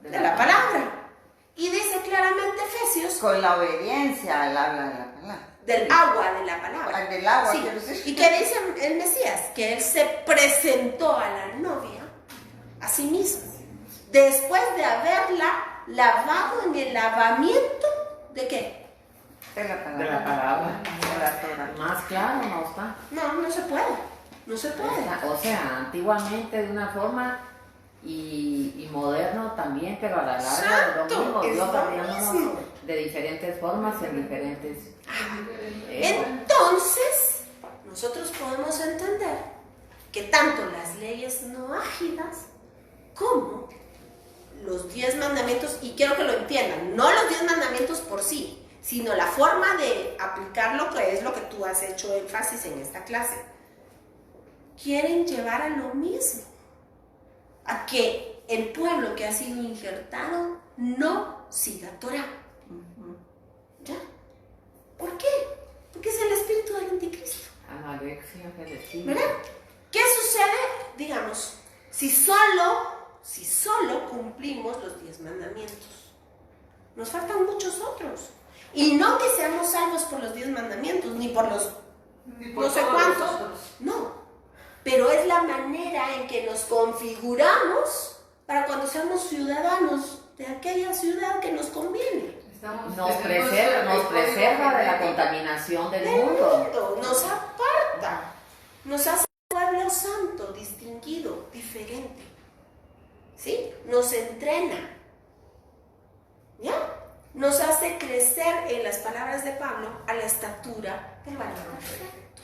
de la palabra. Y dice claramente Efesios. Con la obediencia al habla de la palabra. Del agua de la palabra. Del agua. Sí. ¿Y qué dice el Mesías? Que él se presentó a la novia a sí mismo. Después de haberla lavado en el lavamiento ¿de qué? De la palabra. De la palabra. De la Torah. Más claro no está. No se puede. No se puede. O sea, antiguamente de una forma y moderno también, pero a la larga es lo mismo. Dios hablándonos de diferentes formas y en diferentes... Entonces, nosotros podemos entender que tanto las leyes noágidas como los 10 mandamientos, y quiero que lo entiendan, no los 10 mandamientos por sí, sino la forma de aplicarlo, que es lo que tú has hecho énfasis en esta clase, quieren llevar a lo mismo, a que el pueblo que ha sido injertado no siga Torah. ¿Ya? ¿Por qué? Porque es el espíritu del anticristo. ¿Verdad? ¿Qué sucede? Digamos, si solo cumplimos los 10 mandamientos. Nos faltan muchos otros. Y no que seamos salvos por los 10 mandamientos, ni por los no sé cuántos. No. Pero es la manera en que nos configuramos para cuando seamos ciudadanos de aquella ciudad que nos conviene. Nos preserva de la contaminación del mundo. Nos aparta. Nos hace pueblo santo, distinguido, diferente. ¿Sí? Nos entrena. ¿Ya? Nos hace crecer, en las palabras de Pablo, a la estatura del varón perfecto.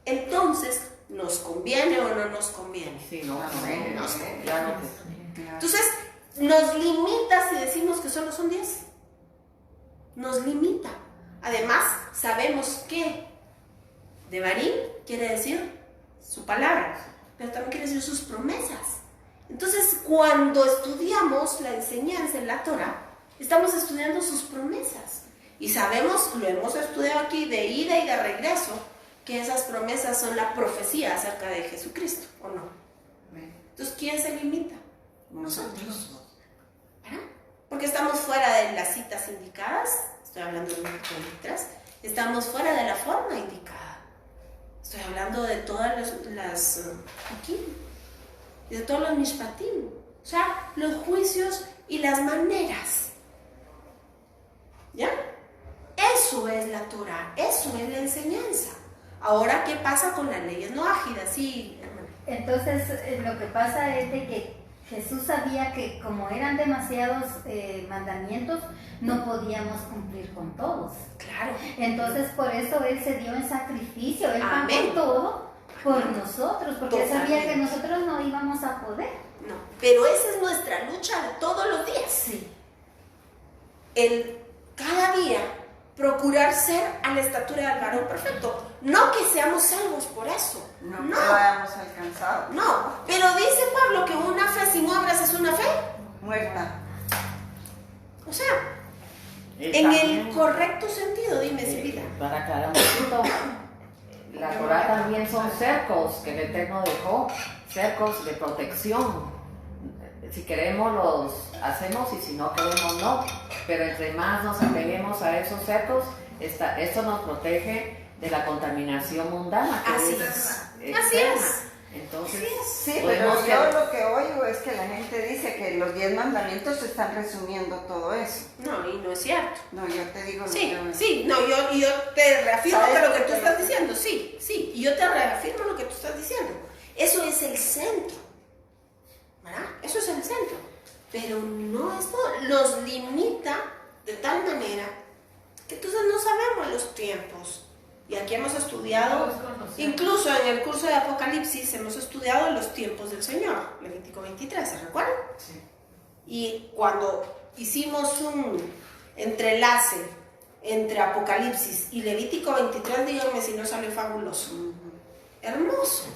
Entonces, ¿nos conviene o no nos conviene? Sí, nos conviene. Entonces, nos limita si decimos que solo son 10. Nos limita. Además, sabemos que Devarim quiere decir su palabra, pero también quiere decir sus promesas. Entonces, cuando estudiamos la enseñanza en la Torah, estamos estudiando sus promesas. Y sabemos, lo hemos estudiado aquí de ida y de regreso, que esas promesas son la profecía acerca de Jesucristo, ¿o no? Entonces, ¿quién se limita? Nosotros. ¿Verdad? Porque estamos fuera de las citas indicadas, estoy hablando de Levítico 23, estamos fuera de la forma indicada. Estoy hablando de todas las aquí, y de todos los mishpatim, o sea, los juicios y las maneras. ¿Ya? Eso es la Torah, eso es la enseñanza. Ahora, ¿qué pasa con las leyes no ágidas? Sí, hermano. Entonces, lo que pasa es de que Jesús sabía que como eran demasiados mandamientos, no podíamos cumplir con todos. Claro. Entonces, por eso Él se dio en sacrificio, Él pagó Amén. todo por nosotros, porque Él sabía que nosotros no íbamos a poder. No, pero esa es nuestra lucha de todos los días. Sí. Cada día procurar ser a la estatura del varón perfecto. No que seamos salvos por eso. No lo hayamos alcanzado. No, pero dice Pablo que una fe sin obras es una fe muerta. O sea, en el correcto sentido, dime si vida. Para aclarar un poquito, la Torah también son cercos que el Eterno dejó, cercos de protección. Si queremos los hacemos y si no queremos no, pero entre más nos apeguemos a esos cercos, esto nos protege de la contaminación mundana. Así es. Entonces, sí, pero yo lo que oigo es que la gente dice que los 10 mandamientos están resumiendo todo eso. No, y no es cierto. No, yo te digo sí, yo te reafirmo que lo que tú estás diciendo, sí, y yo te reafirmo lo que tú estás diciendo. Eso es el centro, ¿verdad? Eso es el centro, pero no es todo. Los limita de tal manera que entonces no sabemos los tiempos. Y aquí hemos estudiado, incluso en el curso de Apocalipsis, hemos estudiado los tiempos del Señor, Levítico 23, ¿se recuerdan? Sí. Y cuando hicimos un entrelace entre Apocalipsis y Levítico 23, díganme si no salió fabuloso. Hermoso.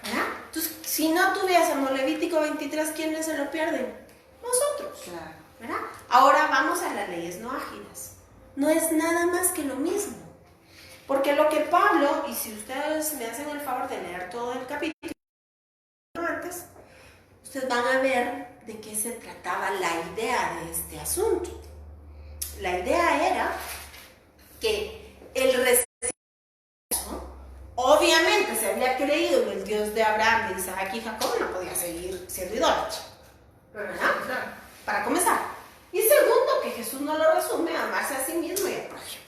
¿Verdad? Entonces, si no tuviésemos Levítico 23, ¿quiénes se lo pierden? Nosotros. ¿Verdad? Ahora vamos a las leyes no ágidas. No es nada más que lo mismo. Porque lo que Pablo, y si ustedes me hacen el favor de leer todo el capítulo antes, ustedes van a ver de qué se trataba la idea de este asunto. La idea era que el recién, obviamente se había creído en el Dios de Abraham, de Isaac y Jacob, no podía seguir siendo idólatra. ¿Verdad? Para comenzar. Y segundo, que Jesús no lo resume a amarse a sí mismo y al prójimo.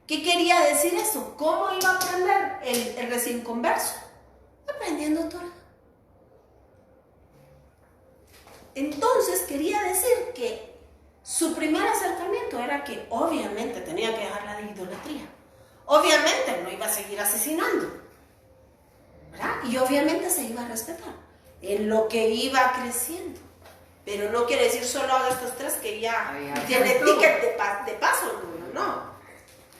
¿Qué quería decir eso? ¿Cómo iba a aprender el recién converso? Aprendiendo Torah. Entonces quería decir que su primer acercamiento era que obviamente tenía que dejar la idolatría. Obviamente no iba a seguir asesinando, ¿verdad? Y obviamente se iba a respetar en lo que iba creciendo. Pero no quiere decir solo haga estos tres que ya tiene ticket de paso, no.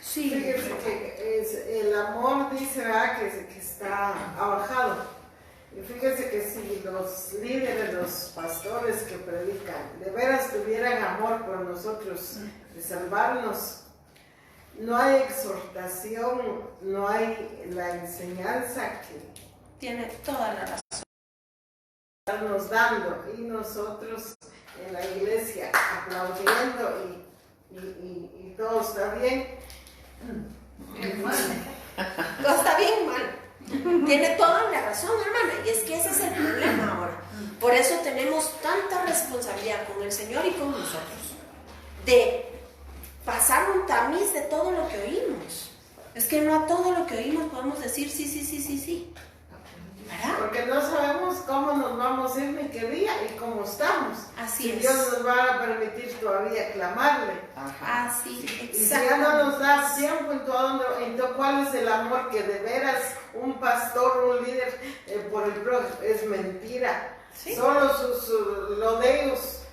Sí, fíjense que el amor dice que está abajado. Y fíjense que si los líderes, los pastores que predican, de veras tuvieran amor por nosotros, de salvarnos, no hay exhortación, no hay la enseñanza que tiene toda la razón. Nos dando y nosotros en la iglesia aplaudiendo y y todo está bien. Todo está bien mal. Tiene toda la razón, hermana, y es que ese es el problema ahora. Por eso tenemos tanta responsabilidad con el Señor y con nosotros, de pasar un tamiz de todo lo que oímos. Es que no a todo lo que oímos podemos decir sí. ¿Verdad? Porque no sabemos cómo nos vamos a ir ni qué día y cómo estamos. Así es. Dios nos va a permitir todavía clamarle. Así, y si ya no nos da tiempo, entonces ¿cuál es el amor que de veras un pastor, un líder por el prójimo? Es mentira. ¿Sí? Solo sus lo de ellos,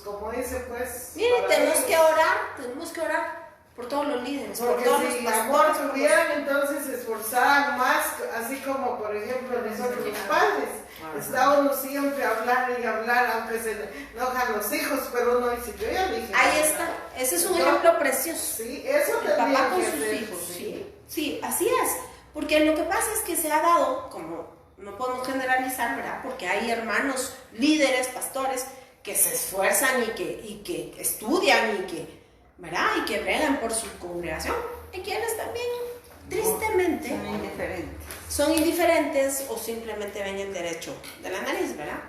como dice pues. Mire, tenemos que orar por todos los líderes. Porque por todos si los amor tuvieran, entonces se esforzaran más, así como por ejemplo nosotros los padres. Estábamos siempre a hablar, aunque se enojan los hijos, pero uno dice, yo ya dije. Ahí está, ese es un ejemplo precioso. Sí, eso el papá con sus hacer, hijos. Sí, así es. Porque lo que pasa es que se ha dado, como no podemos generalizar, ¿verdad? Porque hay hermanos, líderes, pastores, que se esfuerzan y que estudian y que, ¿verdad? Y que bregan por su congregación. Hay quienes también, tristemente, son indiferentes o simplemente ven el derecho de la nariz, ¿verdad?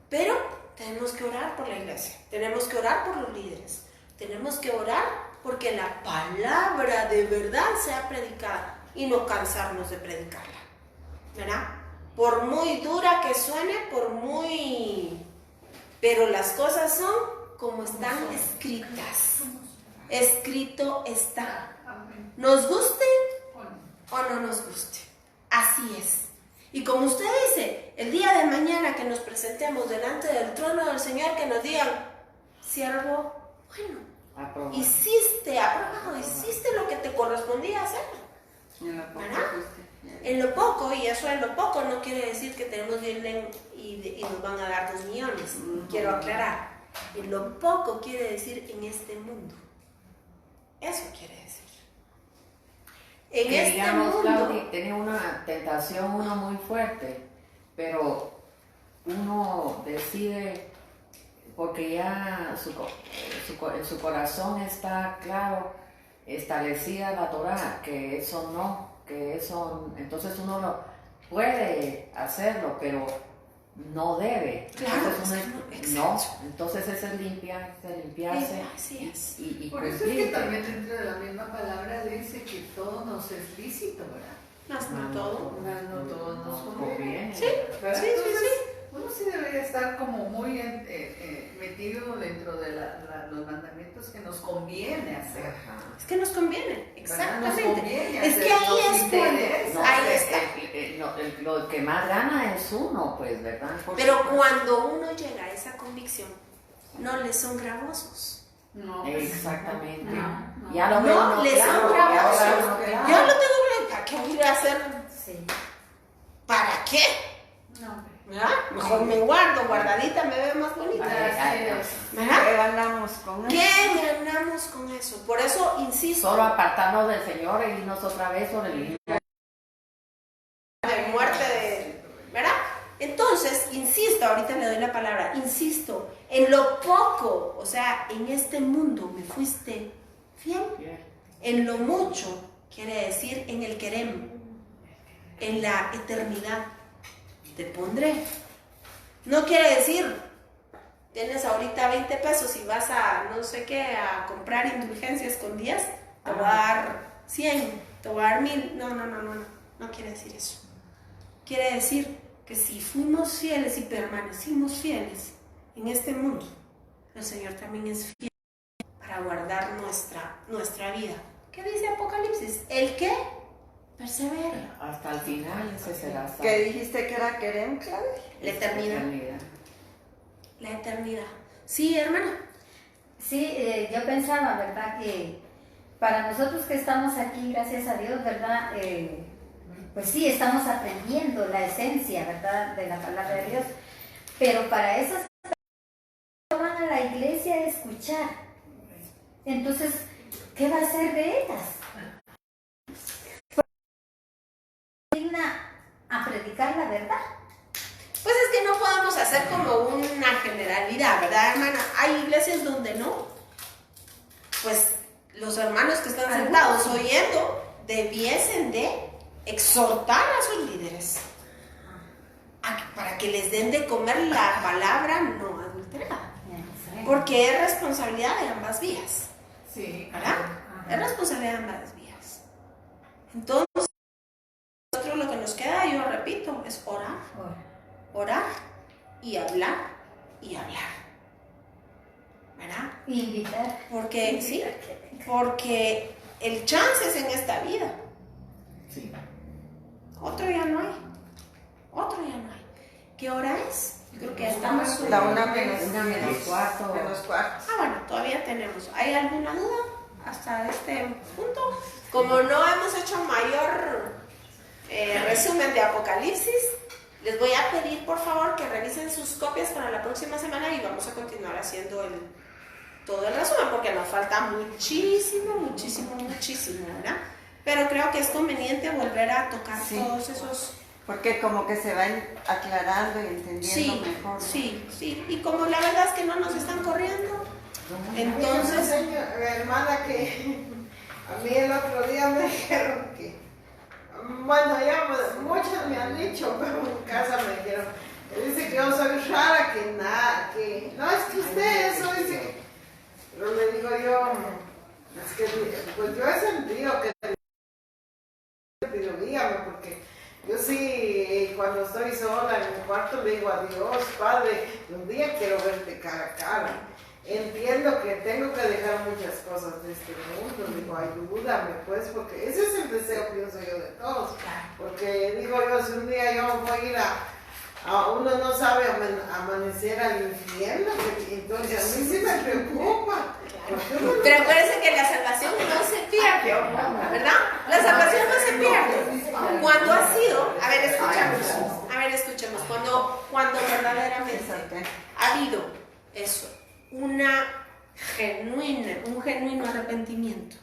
Pero tenemos que orar por la iglesia, tenemos que orar por los líderes, tenemos que orar porque la palabra de verdad sea predicada y no cansarnos de predicarla, ¿verdad? Por muy dura que suene, pero las cosas son como están escritas. Escrito está. Nos guste o no nos guste. Así es. Y como usted dice, el día de mañana que nos presentemos delante del trono del Señor, que nos digan, siervo, bueno, hiciste lo que te correspondía hacer. En lo poco, y eso en lo poco no quiere decir que tenemos bien y nos van a dar 2 millones. Quiero aclarar. En lo poco quiere decir en este mundo. Eso quiere decir. En este digamos, mundo. Claudia, tiene una tentación muy fuerte, pero uno decide, porque ya en su corazón está claro, establecida la Torah, que eso no, que eso, entonces uno lo puede hacerlo, pero no debe. Claro, entonces es limpiarse. Así es. Y por eso es que también dentro de la misma palabra dice que todo nos es lícito, ¿verdad? No todo. No todo nos conviene. Sí. Uno sí debería estar como muy metido dentro de los mandamientos que nos conviene hacer. Es que nos conviene, exactamente. Nos conviene es que ahí es cuando. Ahí está. Lo que más gana es uno, pues, ¿verdad? Pero cuando uno llega a esa convicción, no le son gravosos. No. Exactamente. No. Ya lo veo. No le son gravosos. Yo lo tengo claro. ¿Para qué voy a hacer? Sí. ¿Para qué? No. ¿Verdad? Mejor me guardo, guardadita me ve más bonita. ¿Qué ganamos con eso? ¿Qué ganamos con eso? Por eso insisto. Solo apartarnos del Señor e irnos otra vez sobre el de muerte, ¿verdad? Entonces, insisto, ahorita le doy la palabra, insisto, en lo poco, o sea, en este mundo me fuiste fiel. En lo mucho, quiere decir en el querem, en la eternidad. Te pondré. No quiere decir, tienes ahorita 20 pesos y vas a, no sé qué, a comprar indulgencias con 10, te voy a dar 100, te voy a dar 1000. No quiere decir eso. Quiere decir que si fuimos fieles y permanecimos fieles en este mundo, el Señor también es fiel para guardar nuestra vida. ¿Qué dice Apocalipsis? ¿El qué? Persevera. Hasta el final, ese será. ¿Qué dijiste que era querer, Claudia? La eternidad. La eternidad. Sí, hermana. Sí, yo pensaba, ¿verdad? Que para nosotros que estamos aquí, gracias a Dios, ¿verdad? Pues sí, estamos aprendiendo la esencia, ¿verdad? De la palabra de Dios. Pero para esas personas van a la iglesia a escuchar. Entonces, ¿qué va a hacer de ellas? A predicar la verdad. Pues es que no podemos hacer como una generalidad, ¿verdad, hermana? Hay iglesias donde no. pues los hermanos que están sentados oyendo debiesen de exhortar a sus líderes para que les den de comer la palabra no adulterada, porque es responsabilidad de ambas vías. Sí. ¿Verdad? Es responsabilidad de ambas vías. Entonces, nosotros lo que nos queda, yo repito, es orar y hablar y hablar. ¿Verdad? Y invitar. Porque, sí, porque el chance es en esta vida. Sí. Otro ya no hay. ¿Qué hora es? Yo creo que ya estamos. La 1:04. Ah, bueno, todavía tenemos. ¿Hay alguna duda hasta este punto? Como no hemos hecho mayor resumen de Apocalipsis, les voy a pedir por favor que revisen sus copias para la próxima semana y vamos a continuar haciendo todo el resumen porque nos falta muchísimo, ¿verdad? Pero creo que es conveniente volver a tocar todos esos. Porque como que se van aclarando y entendiendo mejor. Sí. Y como la verdad es que no nos están corriendo, entonces... Hermana, que a mí el otro día me dijeron que... Bueno, ya muchos me han dicho, pero en casa me dijeron... Dice que yo soy rara, que nada, que... No, es que usted eso dice... Pero le digo yo... Es que pues yo he sentido que... Pero dígame, porque... Yo sí, cuando estoy sola en mi cuarto le digo a Dios, Padre, un día quiero verte cara a cara. Entiendo que tengo que dejar muchas cosas de este mundo, digo, ayúdame pues, porque ese es el deseo, pienso yo, de todos. Porque digo yo, si un día yo voy a ir uno no sabe amanecer al infierno, entonces a mí sí me preocupa. Pero acuérdense que la salvación no se pierde, ¿verdad? La salvación no se pierde. Cuando ha sido, a ver, escuchemos, cuando verdaderamente ha habido eso, un genuino arrepentimiento,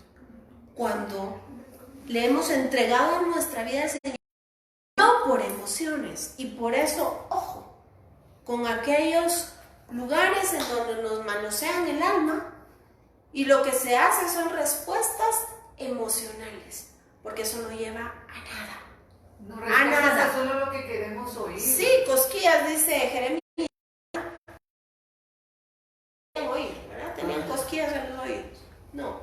cuando le hemos entregado nuestra vida al Señor, no por emociones, y por eso, ojo, con aquellos lugares en donde nos manosean el alma, y lo que se hace son respuestas emocionales, porque eso no lleva a nada. No, respuestas solo lo que queremos oír. Sí, cosquillas, dice Jeremías. ¿Verdad? Tenían cosquillas en los oídos. No.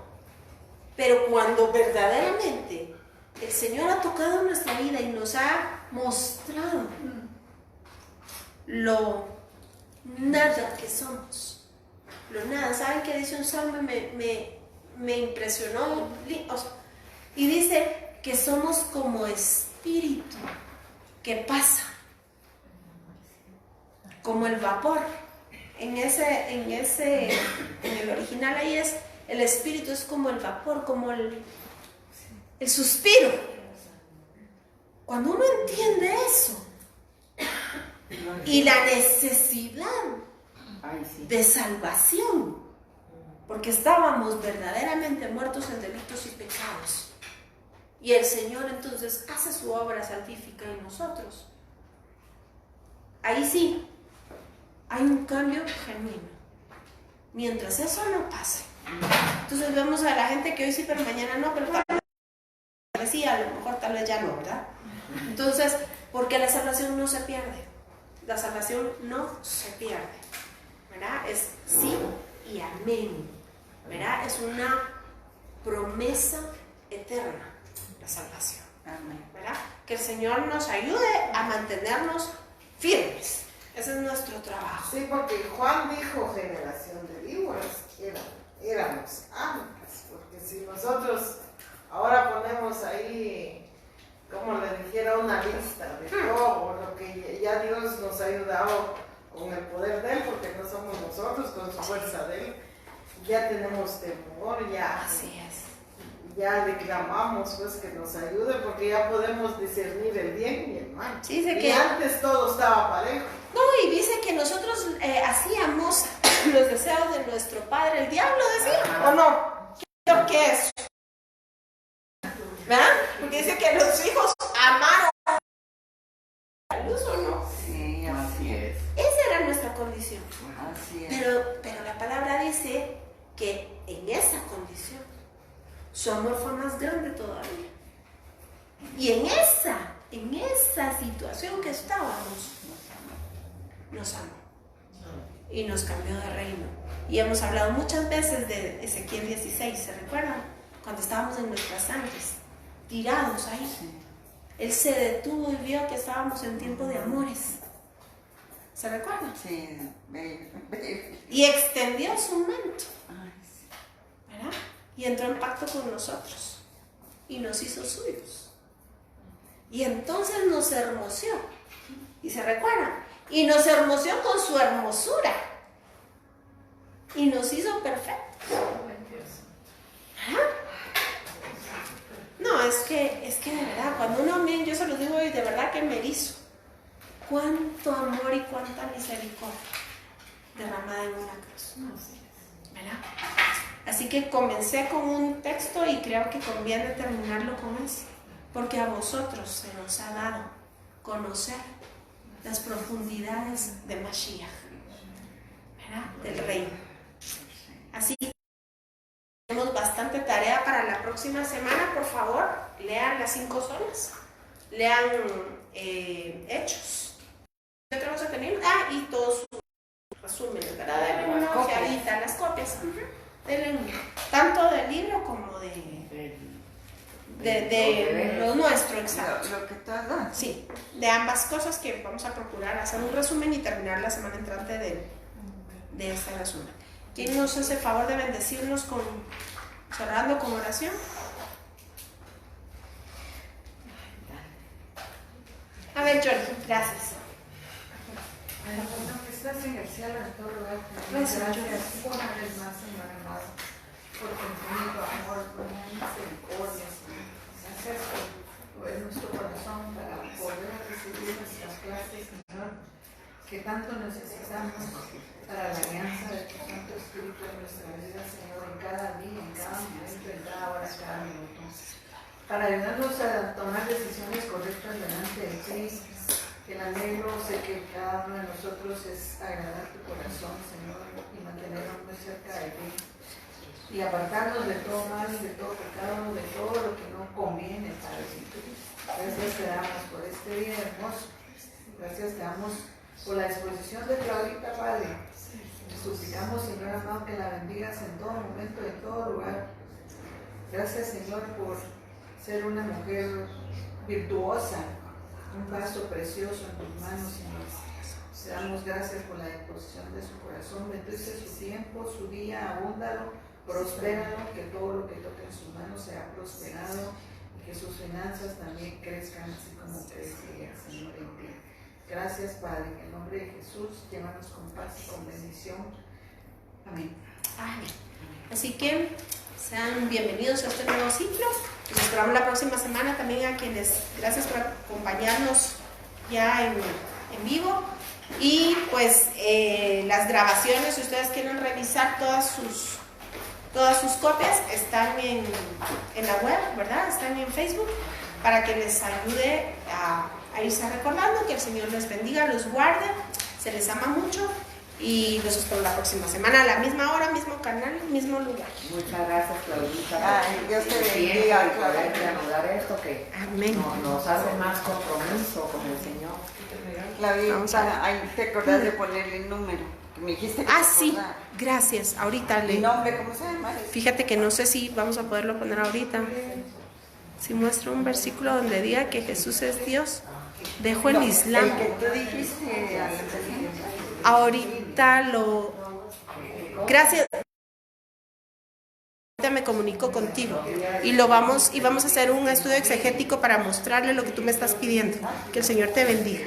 Pero cuando verdaderamente el Señor ha tocado nuestra vida y nos ha mostrado lo nada que somos, lo nada. ¿Saben qué dice un salmo? Me impresionó. Y dice que somos como espíritu que pasa, como el vapor. En el original ahí es, el espíritu es como el vapor, como el suspiro. Cuando uno entiende eso y la necesidad de salvación, porque estábamos verdaderamente muertos en delitos y pecados, y el Señor entonces hace su obra salvífica en nosotros, ahí sí hay un cambio genuino. Mientras eso no pase, entonces vemos a la gente que hoy sí pero mañana no, pero tal vez sí, a lo mejor tal vez ya no, ¿verdad? Entonces, porque la salvación no se pierde, la salvación no se pierde, ¿verdad? Es sí y amén, ¿verdad? Es una promesa eterna, la salvación, ¿verdad? Que el Señor nos ayude a mantenernos firmes. Ese es nuestro trabajo. Sí, porque Juan dijo generación de víboras, éramos antes, porque si nosotros ahora ponemos ahí, como le dijera, una lista de todo lo que ya Dios nos ha ayudado con el poder de Él, porque no somos nosotros, con su fuerza de Él, ya tenemos temor, ya. Así es. Ya le clamamos pues que nos ayude, porque ya podemos discernir el bien y el mal. Sí, dice y que antes todo estaba parejo. No, y dice que nosotros hacíamos los deseos de nuestro padre, el diablo decía, ¿o no? ¿Qué es? ¿Verdad? Porque dice que los hijos amaron a luz, ¿o no? Sí, así es. Esa era nuestra condición. Así es. Pero la palabra dice que en esa condición su amor fue más grande todavía. Y en esa situación que estábamos, nos amó y nos cambió de reino. Y hemos hablado muchas veces de Ezequiel 16, ¿se recuerdan? Cuando estábamos en nuestras antes, tirados ahí. Él se detuvo y vio que estábamos en tiempo de amores. ¿Se recuerdan? Sí. Y extendió su manto, ¿verdad? Y entró en pacto con nosotros y nos hizo suyos. Y entonces nos hermoseó. ¿Y se recuerdan? Y nos hermoseó con su hermosura. Y nos hizo perfectos. ¿Ah? No, es que de verdad, cuando uno me, yo se los digo y de verdad que me erizo. Cuánto amor y cuánta misericordia derramada en una cruz. ¿Verdad? Así que comencé con un texto y creo que conviene terminarlo con eso. Porque a vosotros se nos ha dado conocer las profundidades de Mashiach, ¿verdad? Del reino. Así que tenemos bastante tarea para la próxima semana. Por favor, lean las 5 zonas, lean Hechos. ¿Qué otro cosa tenemos? Y todos sus resúmenes, ¿verdad? Denle una ojeadita, las copias. Denle tanto del libro como de lo nuestro, exacto. Lo que tú has dado. Sí, de ambas cosas, que vamos a procurar hacer un resumen y terminar la semana entrante de este resumen. ¿Quién nos hace el favor de bendecirnos cerrando con oración? A ver, Jorge, gracias. Bueno, que estás en el cielo, en todo lugar. Gracias Una vez más, Señor amado, por tu infinito amor, por tu misericordia, Señor. Gracias por nuestro corazón para poder recibir nuestras clases, Señor, que tanto necesitamos para la alianza de tu Santo Espíritu en nuestra vida, Señor, en cada día, en cada momento, en cada hora, en cada minuto. Para ayudarnos a tomar decisiones correctas delante de ti. El anhelo, sé que cada uno de nosotros es agradar tu corazón, Señor, y mantenernos muy cerca de ti. Y apartarnos de todo mal, de todo pecado, de todo lo que no conviene, Padre. Gracias te damos por este día hermoso. Gracias te damos por la disposición de Claudita, Padre. Te suplicamos, Señor amado, que la bendigas en todo momento, en todo lugar. Gracias, Señor, por ser una mujer virtuosa, un vaso precioso en tus manos, Señor. Te damos gracias por la disposición de su corazón. Bendice su tiempo, su día, abúndalo, prospéralo, que todo lo que toque en sus manos sea prosperado y que sus finanzas también crezcan así como crece, Señor, en ti. Gracias, Padre, en el nombre de Jesús, llévanos con paz y con bendición. Amén. Amén. Así que sean bienvenidos a este nuevo ciclo. Nos esperamos la próxima semana. También a quienes, gracias por acompañarnos ya en vivo. Y pues las grabaciones, si ustedes quieren revisar todas sus copias, están en la web, ¿verdad? Están en Facebook, para que les ayude a irse recordando. Que el Señor les bendiga, los guarde, se les ama mucho. Y los espero la próxima semana a la misma hora, mismo canal, mismo lugar. Muchas gracias, Claudita. Ay, Dios te bendiga, por poder reanudar esto que Amén. nos hace más compromiso con el Señor. Claudita, ahí te acordás de ponerle el número. Que me dijiste que sí, gracias. Ahorita ¿Mi nombre cómo se llama? Fíjate que no sé si vamos a poderlo poner ahorita. Si muestro un versículo donde diga que Jesús es Dios, dejo el Islam. El que tú dijiste a la presidenta. Ahorita gracias. Ahorita me comunico contigo y vamos a hacer un estudio exegético para mostrarle lo que tú me estás pidiendo. Que el Señor te bendiga.